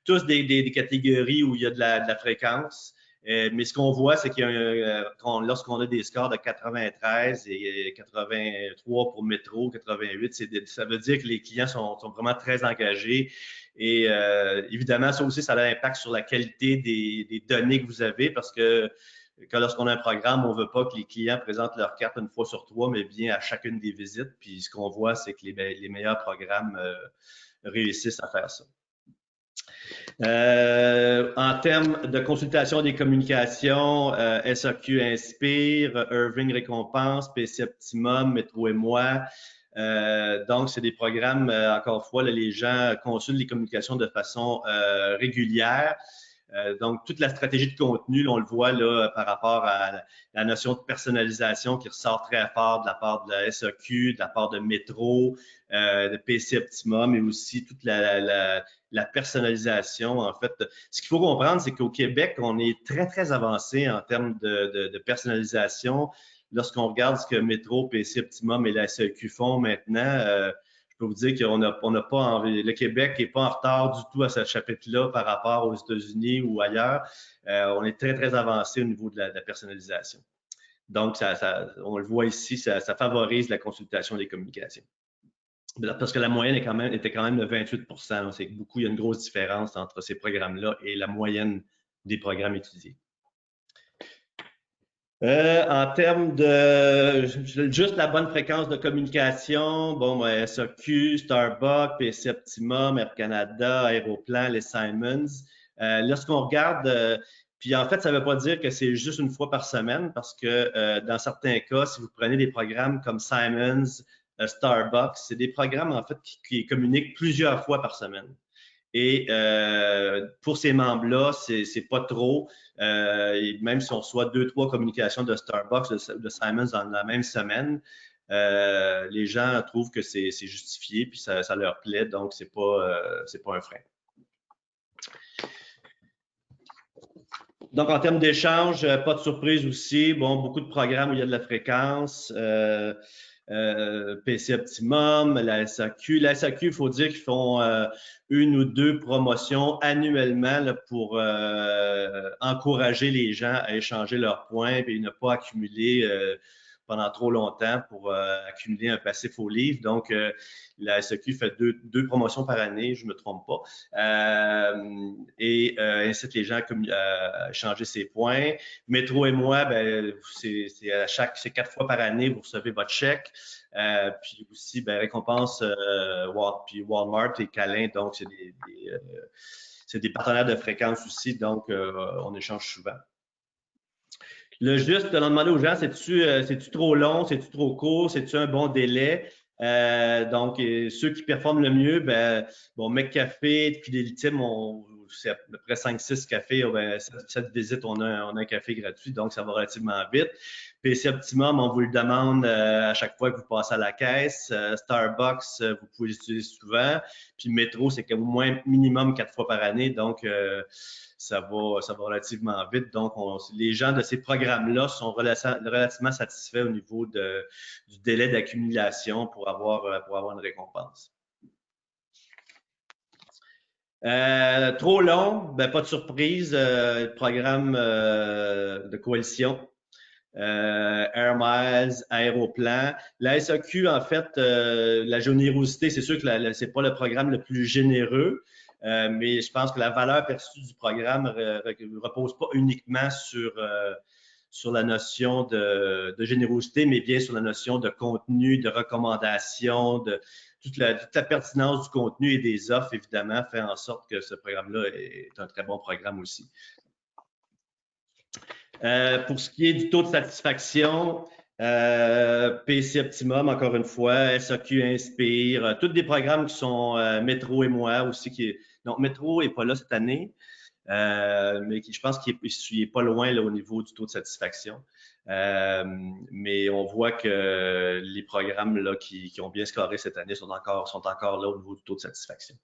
tous des catégories où il y a de la fréquence. Mais ce qu'on voit, c'est lorsqu'on a des scores de 93 et 83 pour Métro, 88, ça veut dire que les clients sont vraiment très engagés. Et évidemment, ça aussi, ça a un impact sur la qualité des données que vous avez parce que lorsqu'on a un programme, on ne veut pas que les clients présentent leur carte une fois sur 3, mais bien à chacune des visites. Puis ce qu'on voit, c'est que les meilleurs programmes réussissent à faire ça. En termes de consultation des communications, SAQ Inspire, Irving Récompense, PC Optimum, Métro et moi. Donc, c'est des programmes, encore une fois, là, les gens consultent les communications de façon régulière. Donc, toute la stratégie de contenu, là, on le voit là, par rapport à la notion de personnalisation qui ressort très fort de la part de la SAQ, de la part de Métro, de PC Optimum, mais aussi toute la personnalisation. En fait, ce qu'il faut comprendre, c'est qu'au Québec, on est très, très avancé en termes de personnalisation. Lorsqu'on regarde ce que Métro, PC Optimum et la SAQ font maintenant, je peux vous dire qu'on n'a pas envie. Le Québec n'est pas en retard du tout à ce chapitre-là par rapport aux États-Unis ou ailleurs. On est très, très avancé au niveau de la personnalisation. Donc, on le voit ici, ça favorise la consultation des communications. Parce que la moyenne était quand même de 28%. C'est beaucoup, il y a une grosse différence entre ces programmes-là et la moyenne des programmes étudiés. En termes de juste la bonne fréquence de communication, bon, SAQ, Starbucks, PC Optimum, Air Canada, Aéroplan, les Simons. Lorsqu'on regarde, puis en fait, ça ne veut pas dire que c'est juste une fois par semaine, parce que dans certains cas, si vous prenez des programmes comme Simons, Starbucks, c'est des programmes en fait qui communiquent plusieurs fois par semaine. Et pour ces membres-là, c'est pas trop. Et même si on reçoit 2-3 communications de Starbucks, de Simons dans la même semaine, les gens trouvent que c'est justifié puis ça leur plaît, donc c'est pas un frein. Donc, en termes d'échange, pas de surprise aussi. Bon, beaucoup de programmes où il y a de la fréquence. PC Optimum, la SAQ. La SAQ, il faut dire qu'ils font une ou deux promotions annuellement là, pour encourager les gens à échanger leurs points et ne pas accumuler pendant trop longtemps pour accumuler un passif au livre. Donc, la SAQ fait deux promotions par année, je ne me trompe pas, et incite les gens à échanger ses points. Métro et moi, ben, c'est 4 fois par année, vous recevez votre chèque. Puis aussi, ben, récompense puis Walmart et Câlin, donc c'est des partenaires de fréquence aussi, donc on échange souvent. Le juste de demander aux gens, c'est-tu trop long, c'est-tu trop court, c'est-tu un bon délai? Donc, ceux qui performent le mieux, ben, bon, McCafé, Fidelity, c'est à peu près 5-6 cafés, ben, 7 visites, on a un café gratuit, donc ça va relativement vite. PC Optimum, on vous le demande à chaque fois que vous passez à la caisse. Starbucks, vous pouvez l'utiliser souvent. Puis Métro, c'est au moins minimum 4 fois par année, donc ça va relativement vite. Donc, les gens de ces programmes-là sont relativement satisfaits au niveau du délai d'accumulation pour avoir une récompense. Trop long, ben, pas de surprise, programme de coalition. Air Miles, Aéroplan. La SAQ, en fait, la générosité, c'est sûr que c'est pas le programme le plus généreux, mais je pense que la valeur perçue du programme repose pas uniquement sur la notion de générosité, mais bien sur la notion de contenu, de recommandation, toute la pertinence du contenu et des offres, évidemment, fait en sorte que ce programme-là est un très bon programme aussi. Pour ce qui est du taux de satisfaction, PC Optimum, encore une fois, SAQ Inspire, tous des programmes qui sont Métro et moi aussi. Donc, Métro n'est pas là cette année, mais je pense qu'il n'est pas loin là, au niveau du taux de satisfaction. Mais on voit que les programmes là, qui ont bien scoré cette année sont encore là au niveau du taux de satisfaction.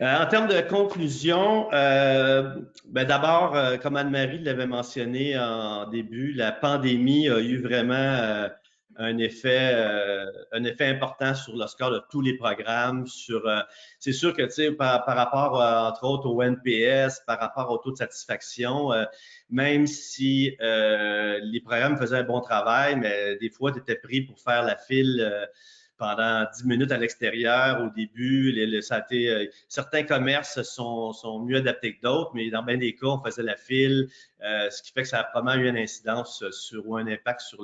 En termes de conclusion, ben d'abord, comme Anne-Marie l'avait mentionné en début, la pandémie a eu vraiment un effet important sur le score de tous les programmes. C'est sûr que, tu sais, par rapport, entre autres, au NPS, par rapport au taux de satisfaction, même si les programmes faisaient un bon travail, mais des fois, tu étais pris pour faire la file pendant 10 minutes à l'extérieur au début. Certains commerces sont mieux adaptés que d'autres, mais dans bien des cas, on faisait la file, ce qui fait que ça a probablement eu une incidence ou un impact sur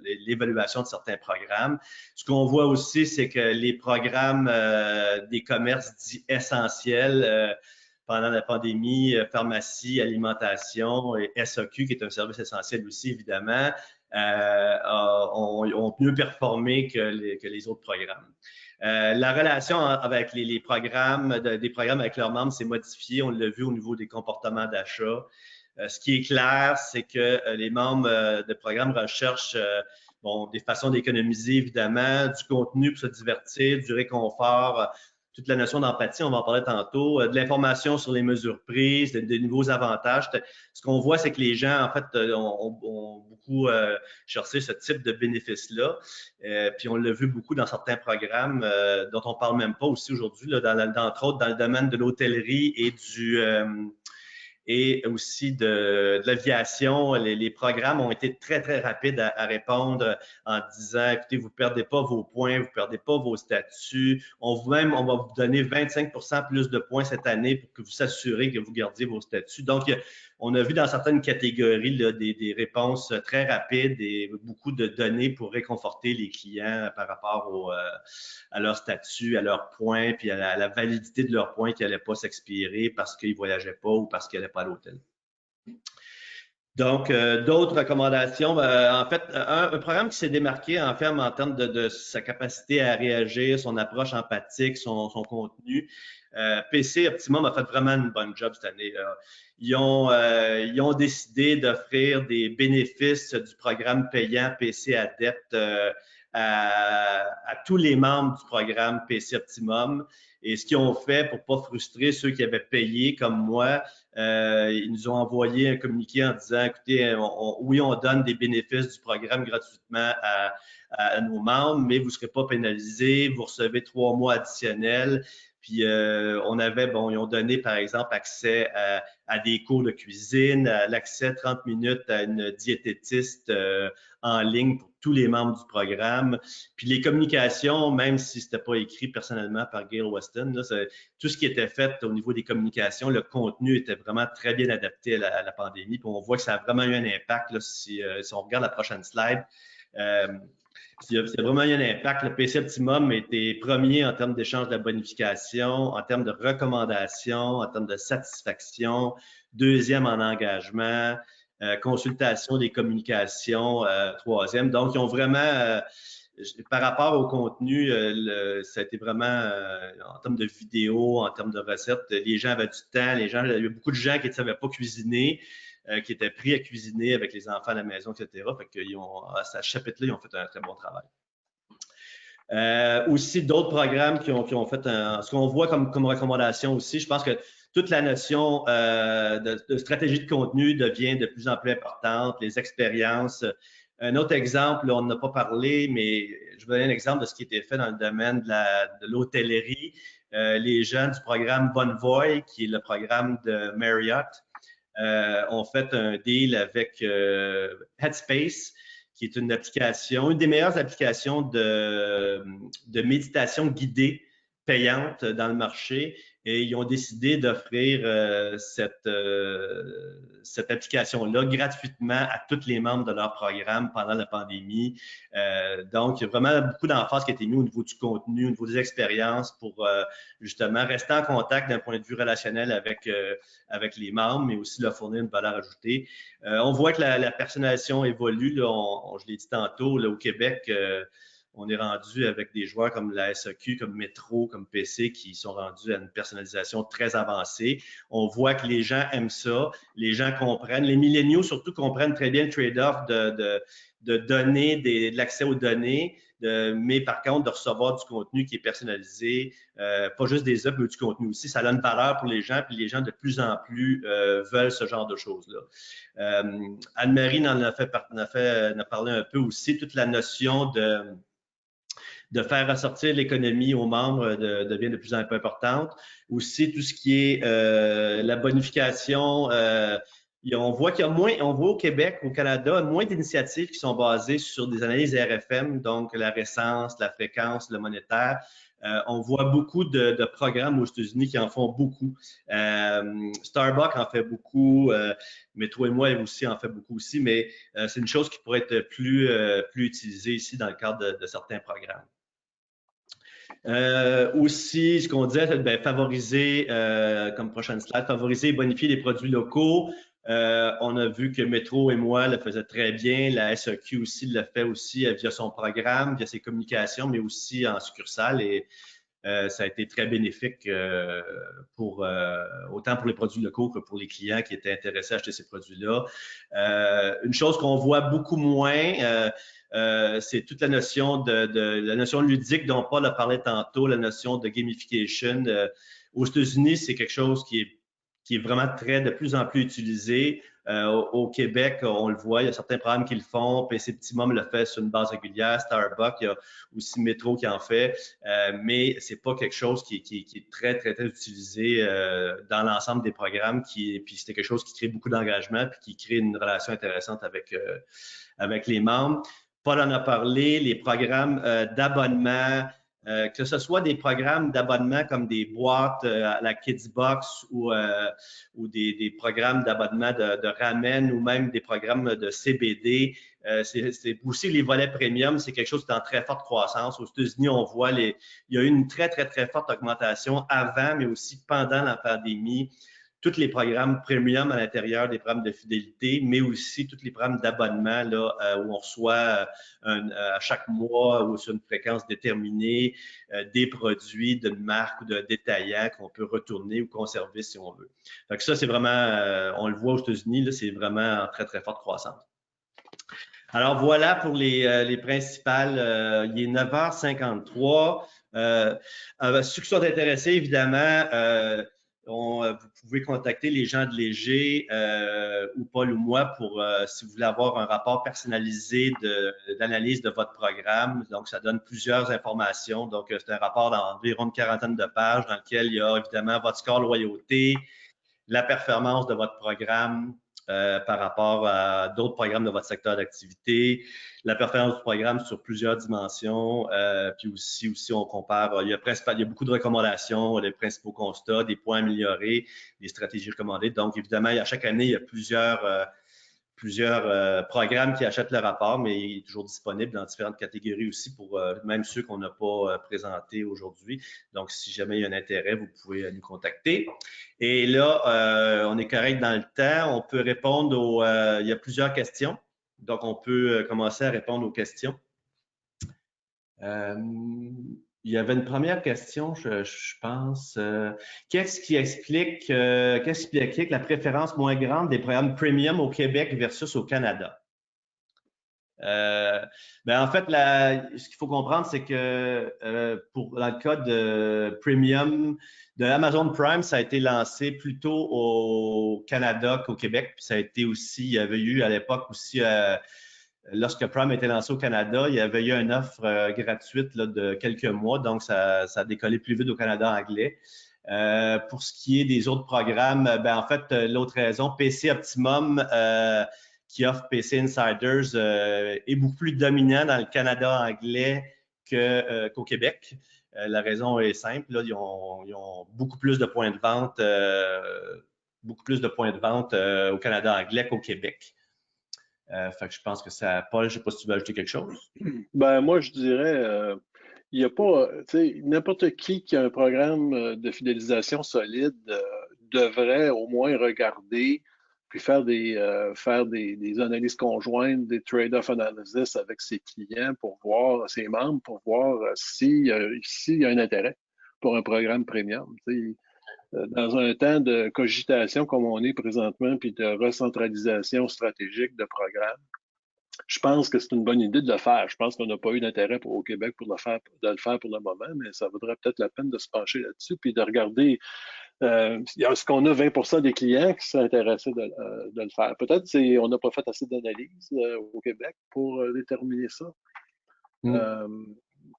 l'évaluation de certains programmes. Ce qu'on voit aussi, c'est que les programmes des commerces dits essentiels pendant la pandémie, pharmacie, alimentation et SAQ, qui est un service essentiel aussi, évidemment, ont mieux performé que les autres programmes. La relation avec les programmes, des programmes avec leurs membres s'est modifiée. On l'a vu au niveau des comportements d'achat. Ce qui est clair, c'est que les membres de programmes recherchent des façons d'économiser, évidemment, du contenu pour se divertir, du réconfort, toute la notion d'empathie, on va en parler tantôt, de l'information sur les mesures prises, de nouveaux avantages. Ce qu'on voit, c'est que les gens, en fait, ont beaucoup cherché ce type de bénéfices-là. Puis on l'a vu beaucoup dans certains programmes dont on ne parle même pas aussi aujourd'hui, entre autres dans le domaine de l'hôtellerie et aussi de l'aviation. Les programmes ont été très, très rapides à répondre en disant, écoutez, vous ne perdez pas vos points, vous ne perdez pas vos statuts. On va vous donner 25% plus de points cette année pour que vous s'assurez que vous gardiez vos statuts. Donc, on a vu dans certaines catégories là, des réponses très rapides et beaucoup de données pour réconforter les clients par rapport à leur statut, à leurs points, puis à la validité de leurs points qui n'allaient pas s'expirer parce qu'ils ne voyageaient pas ou parce qu'ils n'allaient pas à l'hôtel. Donc, d'autres recommandations. En fait, un programme qui s'est démarqué en termes de sa capacité à réagir, son approche empathique, son contenu. PC Optimum a fait vraiment une bonne job cette année. Ils ont décidé d'offrir des bénéfices du programme payant PC Adept à tous les membres du programme PC Optimum. Et ce qu'ils ont fait pour pas frustrer ceux qui avaient payé comme moi, ils nous ont envoyé un communiqué en disant, écoutez, oui, on donne des bénéfices du programme gratuitement à nos membres, mais vous ne serez pas pénalisés, vous recevez 3 mois additionnels. Puis ils ont donné par exemple accès à des cours de cuisine, l'accès 30 minutes à une diététiste en ligne pour tous les membres du programme. Puis les communications, même si c'était pas écrit personnellement par Gail Weston, là, tout ce qui était fait au niveau des communications, le contenu était vraiment très bien adapté à la pandémie. Puis on voit que ça a vraiment eu un impact là, si on regarde la prochaine slide. Il y a vraiment eu un impact. Le PC Optimum était premier en termes d'échange de la bonification, en termes de recommandations, en termes de satisfaction, deuxième en engagement, consultation des communications, troisième. Donc, ils ont vraiment, par rapport au contenu, ça a été vraiment, en termes de vidéos, en termes de recettes, les gens avaient du temps, il y avait beaucoup de gens qui ne savaient pas cuisiner, qui étaient pris à cuisiner avec les enfants à la maison, etc. Fait qu'ils ont, à ce chapitre-là, ils ont fait un très bon travail. Aussi, d'autres programmes qui ont fait ce qu'on voit comme recommandation aussi, je pense que toute la notion de stratégie de contenu devient de plus en plus importante, les expériences. Un autre exemple, là, on n'en a pas parlé, mais je vais donner un exemple de ce qui a été fait dans le domaine de l'hôtellerie. Les gens du programme Bonvoy, qui est le programme de Marriott, ont fait un deal avec Headspace, qui est une application, une des meilleures applications de méditation guidée payante dans le marché. Et ils ont décidé d'offrir cette application-là gratuitement à tous les membres de leur programme pendant la pandémie. Donc, il y a vraiment beaucoup d'emphase qui a été mis au niveau du contenu, au niveau des expériences pour justement rester en contact d'un point de vue relationnel avec les membres, mais aussi leur fournir une valeur ajoutée. On voit que la personnalisation évolue. Là, je l'ai dit tantôt, là, au Québec, on est rendu avec des joueurs comme la SAQ, comme Métro, comme PC, qui sont rendus à une personnalisation très avancée. On voit que les gens aiment ça, les gens comprennent. Les milléniaux, surtout, comprennent très bien le trade-off de donner de l'accès aux données, mais par contre, de recevoir du contenu qui est personnalisé, pas juste des œuvres, mais du contenu aussi. Ça a une valeur pour les gens, puis les gens de plus en plus veulent ce genre de choses-là. Anne-Marie en a parlé un peu aussi, toute la notion de faire ressortir l'économie aux membres devient de plus en plus importante. Aussi, tout ce qui est la bonification, on voit qu'il y a moins, on voit au Québec, au Canada, moins d'initiatives qui sont basées sur des analyses RFM, donc la récence, la fréquence, le monétaire. On voit beaucoup de programmes aux États-Unis qui en font beaucoup. Starbucks en fait beaucoup, Métro et moi aussi en fait beaucoup aussi, mais c'est une chose qui pourrait être plus utilisée ici dans le cadre de certains programmes. Aussi, ce qu'on disait, c'est favoriser, comme prochaine slide, favoriser et bonifier les produits locaux. On a vu que Métro et moi le faisaient très bien. La SAQ aussi le fait aussi via son programme, via ses communications, mais aussi en succursale. Et ça a été très bénéfique autant pour les produits locaux que pour les clients qui étaient intéressés à acheter ces produits-là. Une chose qu'on voit beaucoup moins, c'est toute la notion la notion ludique dont Paul a parlé tantôt, la notion de gamification. Aux États-Unis, c'est quelque chose qui est vraiment de plus en plus utilisé. Au Québec, on le voit, il y a certains programmes qui le font. PC Optimum le fait sur une base régulière. Starbucks, il y a aussi Métro qui en fait. Mais c'est pas quelque chose qui est très, très, très utilisé dans l'ensemble des programmes. Puis c'est quelque chose qui crée beaucoup d'engagement puis qui crée une relation intéressante avec les membres. Paul en a parlé, les programmes d'abonnement, que ce soit des programmes d'abonnement comme des boîtes à la Kidsbox ou des programmes d'abonnement de ramen ou même des programmes de CBD. C'est aussi les volets premium, c'est quelque chose qui est en très forte croissance. Aux États-Unis, on voit il y a eu une très, très, très forte augmentation avant, mais aussi pendant la pandémie. Tous les programmes premium à l'intérieur des programmes de fidélité, mais aussi tous les programmes d'abonnement où on reçoit à chaque mois ou sur une fréquence déterminée des produits d'une marque ou d'un détaillant qu'on peut retourner ou conserver si on veut. Donc ça, c'est vraiment, on le voit aux États-Unis, c'est vraiment en très, très forte croissance. Alors voilà pour les principales. Il est 9h53. Ceux qui sont intéressés, évidemment, vous pouvez contacter les gens de Léger ou Paul ou moi pour si vous voulez avoir un rapport personnalisé d'analyse de votre programme. Donc, ça donne plusieurs informations. Donc, c'est un rapport d'environ une quarantaine de pages dans lequel il y a évidemment votre score loyauté, la performance de votre programme par rapport à d'autres programmes de votre secteur d'activité, la performance du programme sur plusieurs dimensions, puis aussi on compare, il y a beaucoup de recommandations, les principaux constats, des points améliorés, des stratégies recommandées. Donc, évidemment, à chaque année, il y a plusieurs programmes qui achètent le rapport, mais il est toujours disponible dans différentes catégories aussi pour même ceux qu'on n'a pas présentés aujourd'hui. Donc, si jamais il y a un intérêt, vous pouvez nous contacter. Et là, on est correct dans le temps. On peut répondre il y a plusieurs questions. Donc, on peut commencer à répondre aux questions. Il y avait une première question, je pense. Qu'est-ce qui explique la préférence moins grande des programmes premium au Québec versus au Canada? En fait, ce qu'il faut comprendre, c'est que dans le cas de premium, de Amazon Prime, ça a été lancé plutôt au Canada qu'au Québec. Puis ça a été aussi, il y avait eu à l'époque aussi lorsque Prime a été lancé au Canada, il y avait eu une offre gratuite là, de quelques mois, donc ça a décollé plus vite au Canada anglais. Pour ce qui est des autres programmes, en fait, l'autre raison, PC Optimum, qui offre PC Insiders, est beaucoup plus dominant dans le Canada anglais qu'au Québec. La raison est simple, là, ils ont beaucoup plus de points de vente, au Canada anglais qu'au Québec. Fait que je pense que ça. Paul, je ne sais pas si tu veux ajouter quelque chose. Moi, je dirais, il n'y a pas, tu sais, n'importe qui a un programme de fidélisation solide devrait au moins regarder puis faire des analyses conjointes, des trade-off analysis avec ses clients pour voir, ses membres, pour voir s'il y a un intérêt pour un programme premium. Dans un temps de cogitation comme on est présentement, puis de recentralisation stratégique de programmes, je pense que c'est une bonne idée de le faire. Je pense qu'on n'a pas eu d'intérêt au Québec de le faire pour le moment, mais ça vaudrait peut-être la peine de se pencher là-dessus puis de regarder est-ce qu'on a 20% des clients qui sont intéressés de le faire. Peut-être on n'a pas fait assez d'analyse au Québec pour déterminer ça.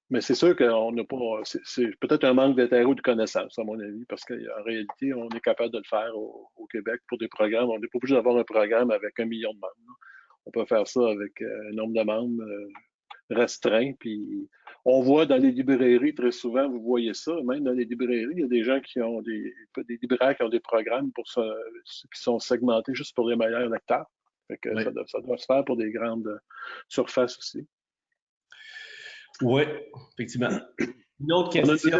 Mais c'est sûr qu'on n'a pas. C'est peut-être un manque d'intérêt ou de connaissance, à mon avis, parce qu'en réalité, on est capable de le faire au Québec pour des programmes. On n'est pas obligé d'avoir un programme avec 1 million de membres. On peut faire ça avec un nombre de membres restreint. Puis on voit dans les librairies, très souvent, vous voyez ça, même dans les librairies, il y a des gens qui ont des libraires qui ont des programmes qui sont segmentés juste pour les meilleurs lecteurs. Fait que oui. ça doit se faire pour des grandes surfaces aussi. Oui, effectivement. Une autre question.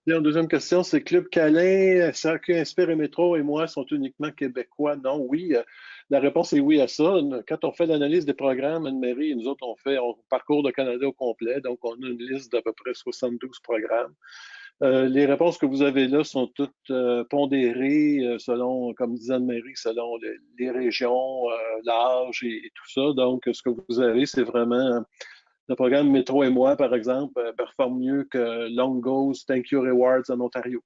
Une deuxième question, c'est Club Câlin, CAQ, Inspire et Métro et moi sont uniquement québécois. Non, oui. La réponse est oui à ça. Quand on fait l'analyse des programmes, Anne-Marie et nous autres, on parcourt le Canada au complet. Donc, on a une liste d'à peu près 72 programmes. Les réponses que vous avez là sont toutes pondérées selon, comme disait Anne-Marie, selon les régions, l'âge et tout ça. Donc, ce que vous avez, c'est vraiment... Le programme Métro et moi, par exemple, performe mieux que Longo's Thank You Rewards en Ontario.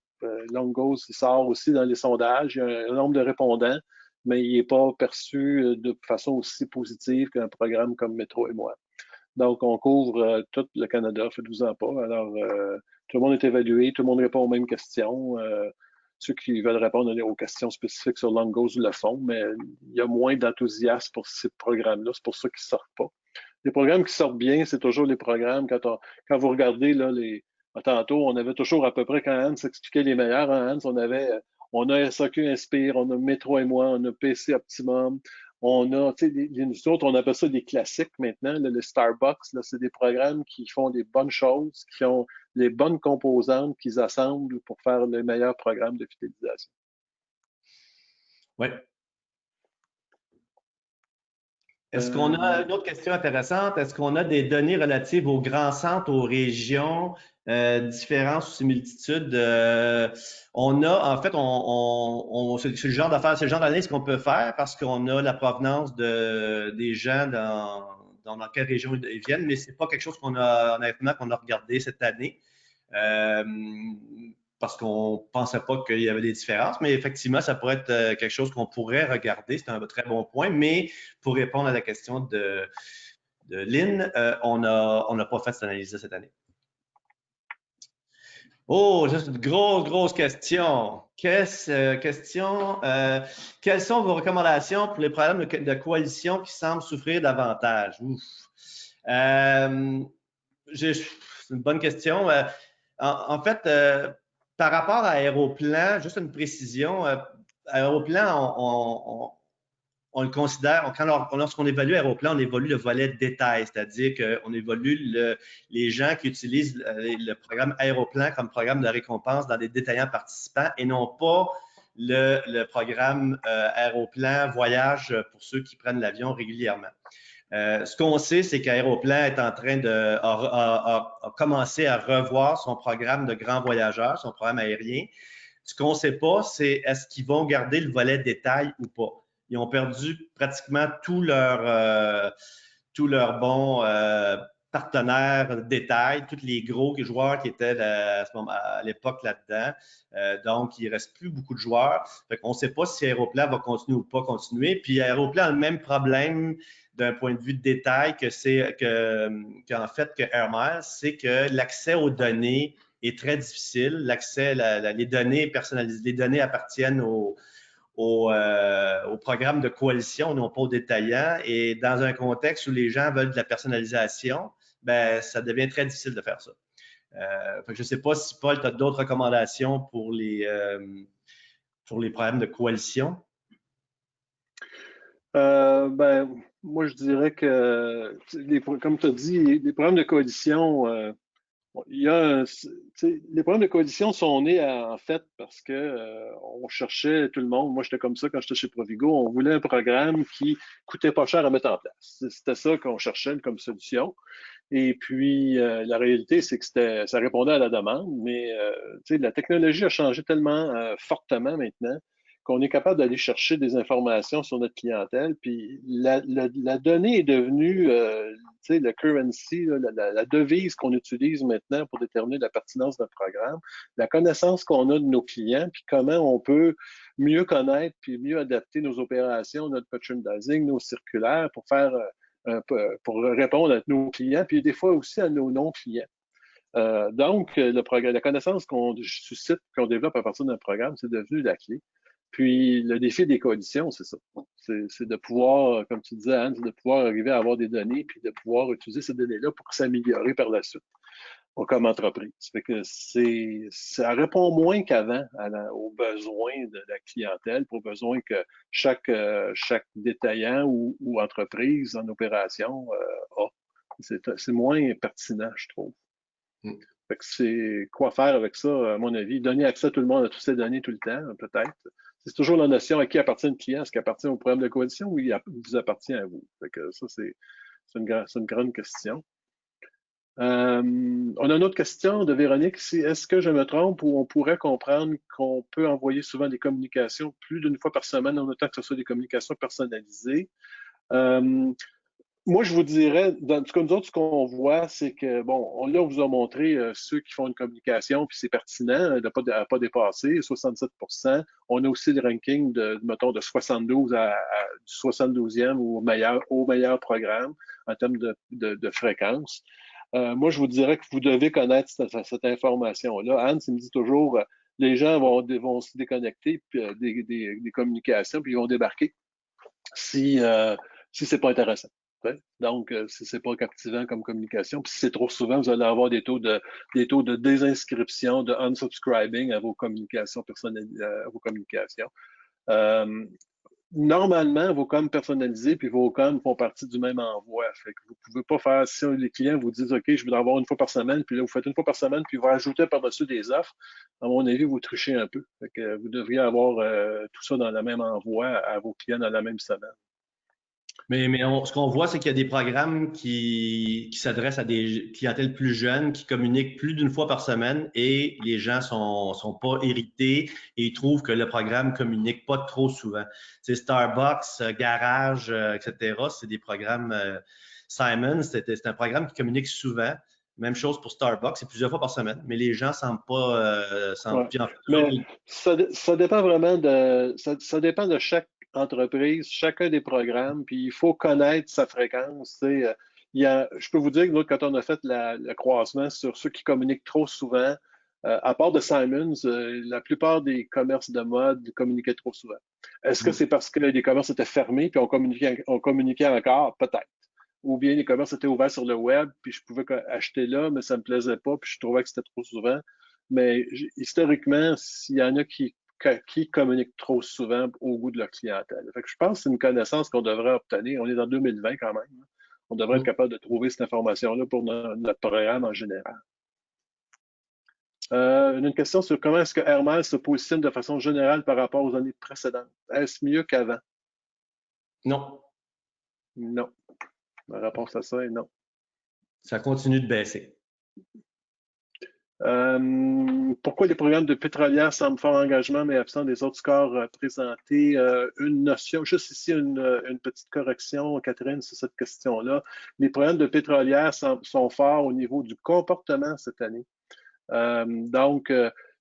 Longo's, il sort aussi dans les sondages. Il y a un nombre de répondants, mais il n'est pas perçu de façon aussi positive qu'un programme comme Métro et moi. Donc, on couvre tout le Canada, faites-vous-en pas. Alors, tout le monde est évalué, tout le monde répond aux mêmes questions. Ceux qui veulent répondre aux questions spécifiques sur Longo's le font, mais il y a moins d'enthousiasme pour ces programmes-là. C'est pour ça qu'ils ne sortent pas. Les programmes qui sortent bien, c'est toujours les programmes, quand vous regardez là, tantôt, on avait toujours à peu près, quand Hans expliquait les meilleurs, Hans, on a SAQ Inspire, on a Métro et moi, on a PC Optimum, on a, tu sais, nous autres, on appelle ça des classiques maintenant, là, le Starbucks, là, c'est des programmes qui font des bonnes choses, qui ont les bonnes composantes qu'ils assemblent pour faire les meilleurs programmes de fidélisation. Oui. Est-ce qu'on a une autre question intéressante? Est-ce qu'on a des données relatives aux grands centres, aux régions, différences ou similitudes? On a, en fait, c'est le genre d'affaires, c'est le genre d'analyse qu'on peut faire parce qu'on a la provenance des gens dans quelle région ils viennent, mais c'est pas quelque chose qu'on a, honnêtement, qu'on a regardé cette année. Parce qu'on ne pensait pas qu'il y avait des différences, mais effectivement, ça pourrait être quelque chose qu'on pourrait regarder. C'est un très bon point, mais pour répondre à la question de Lynn, on n'a pas fait cette analyse cette année. Oh, juste une grosse question. Quelles sont vos recommandations pour les problèmes de coalition qui semblent souffrir davantage? C'est une bonne question. En fait, par rapport à Aéroplan, juste une précision, Aéroplan, on le considère, lorsqu'on évalue Aéroplan, on évalue le volet détail, c'est-à-dire qu'on évalue les gens qui utilisent le programme Aéroplan comme programme de récompense dans des détaillants participants et non pas le programme Aéroplan Voyage pour ceux qui prennent l'avion régulièrement. Ce qu'on sait, c'est qu'Aéroplan est en train a commencé à revoir son programme de grands voyageurs, son programme aérien. Ce qu'on ne sait pas, c'est est-ce qu'ils vont garder le volet détail ou pas. Ils ont perdu pratiquement tous leurs bons partenaires détail, tous les gros joueurs qui étaient à l'époque là-dedans. Donc, il ne reste plus beaucoup de joueurs. On ne sait pas si Aéroplan va continuer ou pas continuer. Puis Aéroplan a le même problème d'un point de vue de détail qu'en fait que Air Miles, c'est que l'accès aux données est très difficile. L'accès, les données personnalisées, les données appartiennent au programme de coalition, non pas aux détaillants. Et dans un contexte où les gens veulent de la personnalisation, ben, ça devient très difficile de faire ça. Je ne sais pas si, Paul, tu as d'autres recommandations pour les problèmes de coalition. Moi, je dirais que, comme tu as dit, les problèmes de coalition, les problèmes de coalition sont nés en fait parce que on cherchait tout le monde. Moi, j'étais comme ça quand j'étais chez Provigo. On voulait un programme qui coûtait pas cher à mettre en place. C'était ça qu'on cherchait comme solution. Et puis, la réalité, c'est que ça répondait à la demande, mais la technologie a changé tellement fortement maintenant qu'on est capable d'aller chercher des informations sur notre clientèle. Puis la donnée est devenue le currency, la devise qu'on utilise maintenant pour déterminer la pertinence d'un programme, la connaissance qu'on a de nos clients, puis comment on peut mieux connaître puis mieux adapter nos opérations, notre merchandising, nos circulaires pour faire pour répondre à nos clients, puis des fois aussi à nos non-clients. Donc, la connaissance qu'on suscite, qu'on développe à partir d'un programme, c'est devenu la clé. Puis, le défi des coalitions, c'est ça. C'est de pouvoir, comme tu disais, Anne, c'est de pouvoir arriver à avoir des données, puis de pouvoir utiliser ces données-là pour s'améliorer par la suite, comme entreprise. Fait que ça répond moins qu'avant aux besoins de la clientèle, aux besoins que chaque détaillant ou entreprise en opération a. C'est moins pertinent, je trouve. Fait que c'est quoi faire avec ça, à mon avis. Donner accès à tout le monde à toutes ces données tout le temps, peut-être. C'est toujours la notion à qui appartient le client. Est-ce qu'il appartient au programme de coalition ou il vous appartient à vous? Fait que ça, c'est une grande question. On a une autre question de Véronique. Est-ce que je me trompe ou on pourrait comprendre qu'on peut envoyer souvent des communications plus d'une fois par semaine en autant que ce soit des communications personnalisées? Moi, je vous dirais, dans tout cas, nous autres, ce qu'on voit, c'est que, bon, là, on vous a montré ceux qui font une communication, puis c'est pertinent de ne pas dépasser, 67%. On a aussi le ranking mettons, de 72 du 72e au meilleur programme en termes de fréquence. Moi, je vous dirais que vous devez connaître cette information-là. Anne, tu me dit toujours, les gens vont se déconnecter puis, des communications, puis ils vont débarquer si c'est pas intéressant. Donc, si c'est pas captivant comme communication, puis si c'est trop souvent, vous allez avoir des taux de désinscription, de unsubscribing à vos communications personnalisées, à vos communications. Normalement, vos coms personnalisés puis vos coms font partie du même envoi. Fait que vous pouvez pas faire, si les clients vous disent, OK, je voudrais avoir une fois par semaine, puis là, vous faites une fois par semaine, puis vous rajoutez par-dessus des offres, à mon avis, vous trichez un peu. Fait que vous devriez avoir tout ça dans le même envoi à vos clients dans la même semaine. Mais ce qu'on voit, c'est qu'il y a des programmes qui s'adressent à des clientèles plus jeunes, qui communiquent plus d'une fois par semaine et les gens sont pas irrités et ils trouvent que le programme communique pas trop souvent. C'est Starbucks, Garage, etc. C'est des programmes Simon, c'est un programme qui communique souvent. Même chose pour Starbucks, c'est plusieurs fois par semaine, mais les gens semblent pas Ouais. puis en fait, Mais ça dépend vraiment ça dépend de chaque entreprise, chacun des programmes, puis il faut connaître sa fréquence. Tu sais, je peux vous dire que nous, quand on a fait le croisement sur ceux qui communiquent trop souvent, à part de Simons, la plupart des commerces de mode communiquaient trop souvent. Est-ce que c'est parce que les commerces étaient fermés puis on communiquait encore? Peut-être. Ou bien les commerces étaient ouverts sur le web, puis je pouvais acheter là, mais ça me plaisait pas, puis je trouvais que c'était trop souvent. Mais historiquement, s'il y en a qui communiquent trop souvent au goût de leur clientèle. Fait que je pense que c'est une connaissance qu'on devrait obtenir. On est en 2020 quand même. On devrait être capable de trouver cette information-là pour notre programme en général. Une question sur comment est-ce que Hermès se positionne de façon générale par rapport aux années précédentes. Est-ce mieux qu'avant? non, Non. La réponse à ça est non. ça continue de baisser. Pourquoi les programmes de pétrolière semblent fort engagement mais absents des autres scores présentés? Une notion, juste ici une petite correction, Catherine, sur cette question-là. Les programmes de pétrolière sont forts au niveau du comportement cette année. Donc,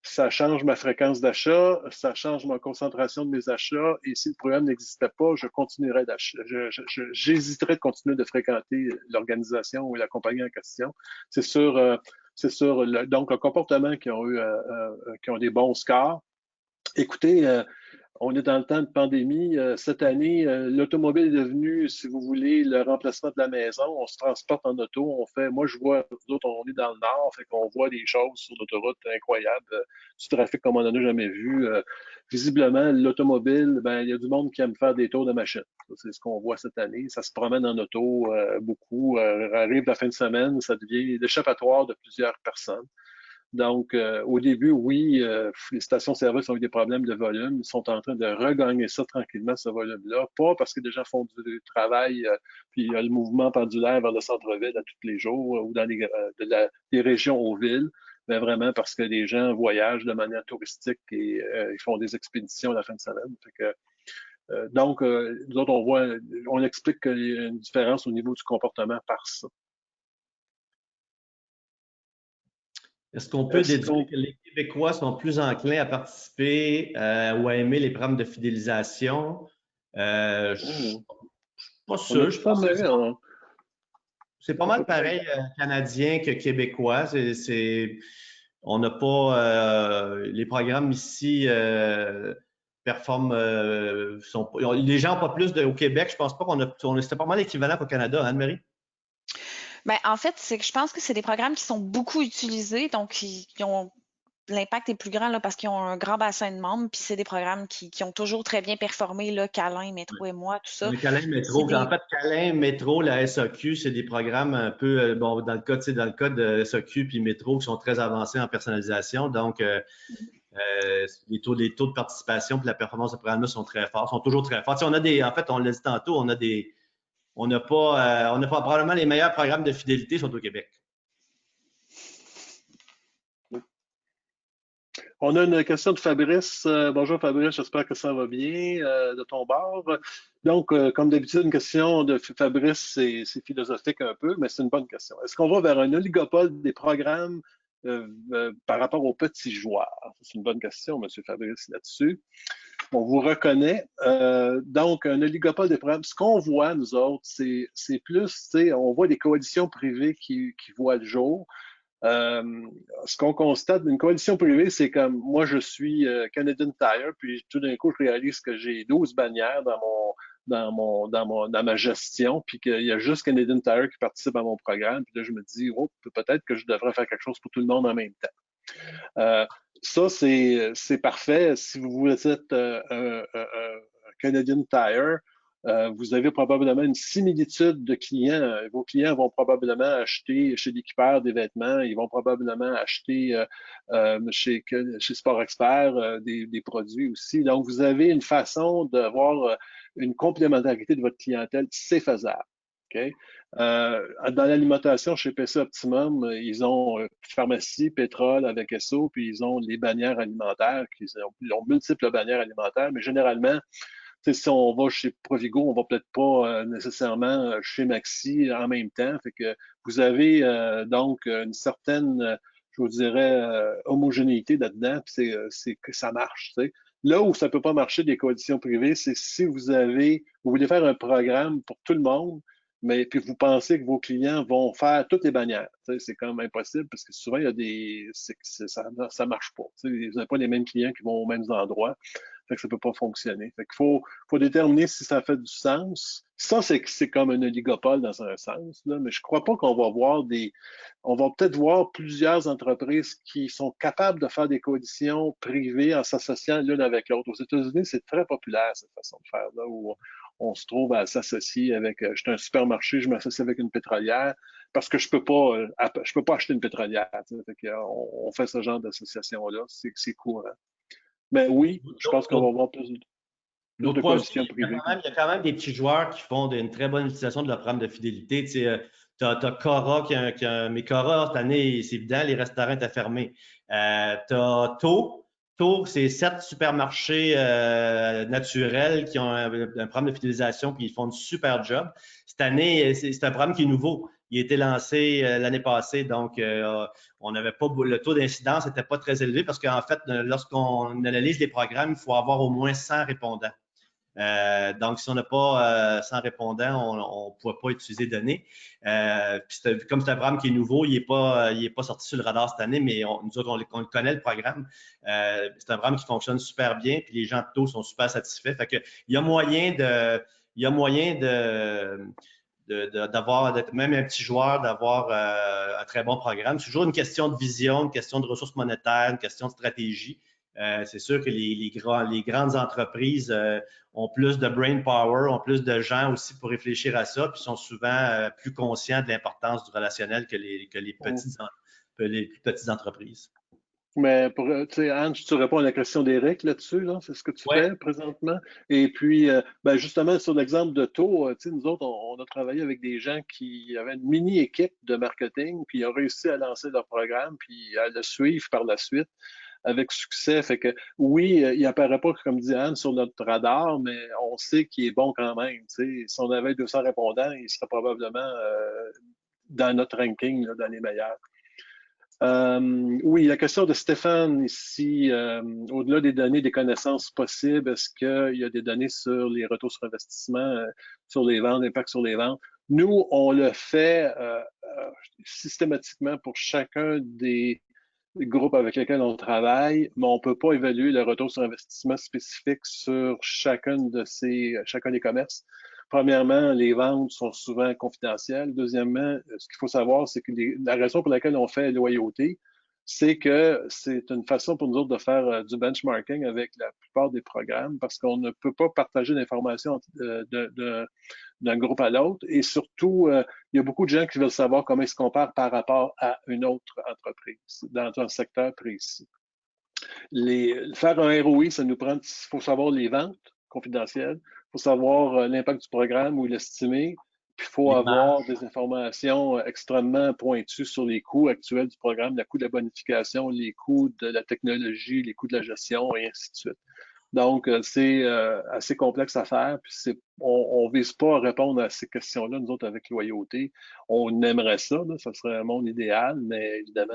ça change ma fréquence d'achat, ça change ma concentration de mes achats, et si le programme n'existait pas, je continuerais d'acheter, j'hésiterais de continuer de fréquenter l'organisation ou la compagnie en question. C'est sur donc le comportement qui ont des bons scores. Écoutez, on est dans le temps de pandémie. Cette année, l'automobile est devenu, si vous voulez, le remplacement de la maison. On se transporte en auto. Moi, je vois, nous autres, on est dans le nord, fait qu'on voit des choses sur l'autoroute incroyables, du trafic comme on n'en a jamais vu. Visiblement, l'automobile, ben, il y a du monde qui aime faire des tours de machine. C'est ce qu'on voit cette année. Ça se promène en auto beaucoup. Arrive la fin de semaine, ça devient l'échappatoire de plusieurs personnes. Donc, au début, oui, les stations-service ont eu des problèmes de volume. Ils sont en train de regagner ça tranquillement, ce volume-là. Pas parce que des gens font du travail, puis il y a le mouvement pendulaire vers le centre-ville à tous les jours ou dans des régions aux villes, mais vraiment parce que les gens voyagent de manière touristique et ils font des expéditions à la fin de semaine. Fait que, donc, nous autres, on explique qu'il y a une différence au niveau du comportement par ça. Est-ce qu'on peut déduire que les Québécois sont plus enclins à participer ou à aimer les programmes de fidélisation? Je suis pas sûr. Je pense que c'est pas mal pareil canadien que québécois. On n'a pas les programmes ici performent. Les gens n'ont pas plus au Québec. Je pense pas c'était pas mal équivalent qu'au Canada, Anne-Marie? Ben, en fait, c'est que je pense que c'est des programmes qui sont beaucoup utilisés, donc qui ont l'impact est plus grand là, parce qu'ils ont un grand bassin de membres, puis c'est des programmes qui ont toujours très bien performé, là, Câlin, Métro et moi, tout ça. Le Câlin, Métro. En fait, Câlin, Métro, la SAQ, c'est des programmes un peu, bon, dans le cas de SAQ puis Métro qui sont très avancés en personnalisation. Donc, les taux de participation et la performance de programme-là sont très forts, sont toujours très forts. En fait, on l'a dit tantôt, on n'a pas probablement les meilleurs programmes de fidélité sont au Québec. On a une question de Fabrice. Bonjour Fabrice, j'espère que ça va bien de ton bord. Donc, comme d'habitude, une question de Fabrice, c'est philosophique un peu, mais c'est une bonne question. Est-ce qu'on va vers un oligopole des programmes par rapport aux petits joueurs? C'est une bonne question, M. Fabrice, là-dessus. On vous reconnaît. Donc, un oligopole des programmes, ce qu'on voit, nous autres, c'est plus, tu sais, on voit des coalitions privées qui voient le jour. Ce qu'on constate d'une coalition privée, c'est comme moi, je suis Canadian Tire, puis tout d'un coup, je réalise que j'ai 12 bannières dans ma gestion, puis qu'il y a juste Canadian Tire qui participe à mon programme. Puis là, je me dis, oh, peut-être que je devrais faire quelque chose pour tout le monde en même temps. Ça, c'est parfait. Si vous êtes un Canadian Tire, Vous avez probablement une similitude de clients. Vos clients vont probablement acheter chez l'équipeur des vêtements, ils vont probablement acheter chez Sport Expert des produits aussi. Donc, vous avez une façon d'avoir une complémentarité de votre clientèle, c'est faisable. Okay? Dans l'alimentation, chez PC Optimum, ils ont pharmacie, pétrole avec SO, puis ils ont les bannières alimentaires, ils ont multiples bannières alimentaires, mais généralement, si on va chez Provigo, on va peut-être pas nécessairement chez Maxi en même temps. Fait que vous avez donc une certaine, je vous dirais, homogénéité là-dedans, puis c'est que ça marche. T'sais. Là où ça peut pas marcher des coalitions privées, c'est si vous voulez faire un programme pour tout le monde, mais puis vous pensez que vos clients vont faire toutes les bannières. C'est quand même impossible parce que souvent, il y a ça marche pas. Vous n'avez pas les mêmes clients qui vont aux mêmes endroits. Fait que ça peut pas fonctionner. Fait qu'il faut déterminer si ça fait du sens. Ça, c'est comme un oligopole dans un sens, là, mais je crois pas qu'on va voir on va peut-être voir plusieurs entreprises qui sont capables de faire des coalitions privées en s'associant l'une avec l'autre. Aux États-Unis, c'est très populaire, cette façon de faire, là, où on se trouve à s'associer avec, je suis un supermarché, je m'associe avec une pétrolière parce que je peux pas acheter une pétrolière. Fait on fait ce genre d'association-là. C'est courant. Mais oui, je pense qu'on va voir plus de L'autre point aussi, coalitions privées. il y a quand même des petits joueurs qui font une très bonne utilisation de leur programme de fidélité. Tu as Cora mais Cora, cette année, c'est évident, les restaurants étaient fermés. Tu as Tour, c'est 7 supermarchés naturels qui ont un programme de fidélisation puis ils font un super job. Cette année, c'est un programme qui est nouveau. Il a été lancé l'année passée, donc on n'avait pas le taux d'incidence n'était pas très élevé parce qu'en fait, lorsqu'on analyse les programmes, il faut avoir au moins 100 répondants. Donc, si on n'a pas 100 répondants, on ne pourra pas utiliser les données. Comme c'est un programme qui est nouveau, il n'est pas sorti sur le radar cette année, mais nous autres, on le connaît, le programme. C'est un programme qui fonctionne super bien, puis les gens de taux sont super satisfaits. Fait que, il y a moyen d'avoir, même un petit joueur, d'avoir un très bon programme. C'est toujours une question de vision, une question de ressources monétaires, une question de stratégie. C'est sûr que les grandes entreprises ont plus de brain power, ont plus de gens aussi pour réfléchir à ça, puis sont souvent plus conscients de l'importance du relationnel que les plus petites entreprises. Mais tu sais, Anne, tu réponds à la question d'Éric là-dessus, là, c'est ce que tu Ouais. fais présentement. Et puis, justement, sur l'exemple de Taux, tu sais, nous autres, on a travaillé avec des gens qui avaient une mini-équipe de marketing, puis ils ont réussi à lancer leur programme, puis à le suivre par la suite avec succès. Fait que oui, il apparaît pas, comme dit Anne, sur notre radar, mais on sait qu'il est bon quand même. Tu sais, si on avait 200 répondants, il serait probablement dans notre ranking, là, dans les meilleurs. Oui, la question de Stéphane ici, au-delà des données, des connaissances possibles, est-ce qu'il y a des données sur les retours sur investissement, sur les ventes, l'impact sur les ventes? Nous, on le fait systématiquement pour chacun des groupes avec lesquels on travaille, mais on ne peut pas évaluer le retour sur investissement spécifique sur chacun des commerces. Premièrement, les ventes sont souvent confidentielles. Deuxièmement, ce qu'il faut savoir, c'est que la raison pour laquelle on fait loyauté, c'est que c'est une façon pour nous autres de faire du benchmarking avec la plupart des programmes parce qu'on ne peut pas partager d'informations d'un groupe à l'autre. Et surtout, il y a beaucoup de gens qui veulent savoir comment ils se comparent par rapport à une autre entreprise dans un secteur précis. Faire un ROI, ça nous prend, il faut savoir les ventes confidentielles, il faut savoir l'impact du programme ou l'estimer, puis il faut avoir des informations extrêmement pointues sur les coûts actuels du programme, le coût de la bonification, les coûts de la technologie, les coûts de la gestion, et ainsi de suite. Donc, c'est assez complexe à faire, puis on vise pas à répondre à ces questions-là, nous autres, avec loyauté. On aimerait ça, là, ça serait un monde idéal, mais évidemment,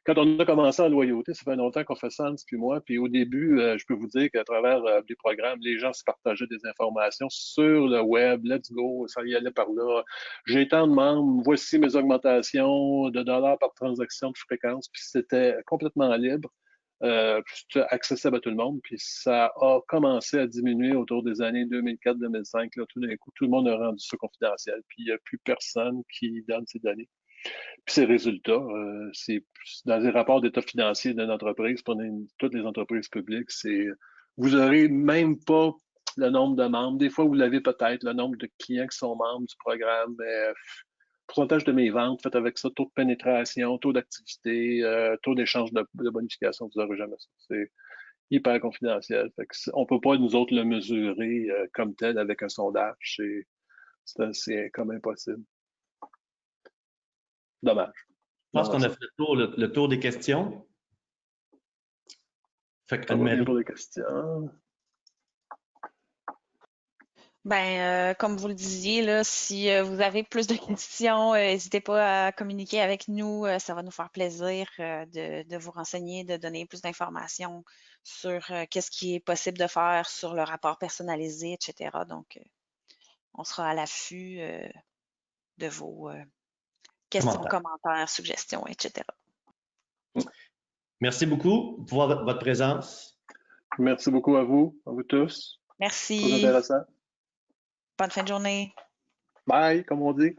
quand on a commencé en loyauté, ça fait longtemps qu'on fait ça, Hans puis moi, puis au début, je peux vous dire qu'à travers des programmes, les gens se partageaient des informations sur le web, let's go, ça y allait par là. J'ai tant de membres, voici mes augmentations de dollars par transaction de fréquence, puis c'était complètement libre. Accessible à tout le monde. Puis ça a commencé à diminuer autour des années 2004-2005. Tout d'un coup, tout le monde a rendu ça confidentiel. Puis il n'y a plus personne qui donne ces données. Puis ces résultats, c'est dans les rapports d'état financier d'une entreprise, pour toutes les entreprises publiques, vous n'aurez même pas le nombre de membres. Des fois, vous l'avez peut-être, le nombre de clients qui sont membres du programme. Mais, pourcentage de mes ventes, faites avec ça, taux de pénétration, taux d'activité, taux d'échange de bonification, vous n'aurez jamais ça. C'est hyper confidentiel. On ne peut pas, nous autres, le mesurer comme tel avec un sondage. C'est comme impossible. Dommage. Je pense qu'on a fait le tour des questions. Fait que Anne-Marie. Pour les questions. Comme vous le disiez, là, si vous avez plus de questions, n'hésitez pas à communiquer avec nous. Ça va nous faire plaisir de vous renseigner, de donner plus d'informations sur qu'est-ce qui est possible de faire sur le rapport personnalisé, etc. Donc, on sera à l'affût de vos questions, commentaires, suggestions, etc. Merci beaucoup pour votre présence. Merci beaucoup à vous tous. Merci. Très intéressant. Bonne fin de journée. Bye, comme on dit.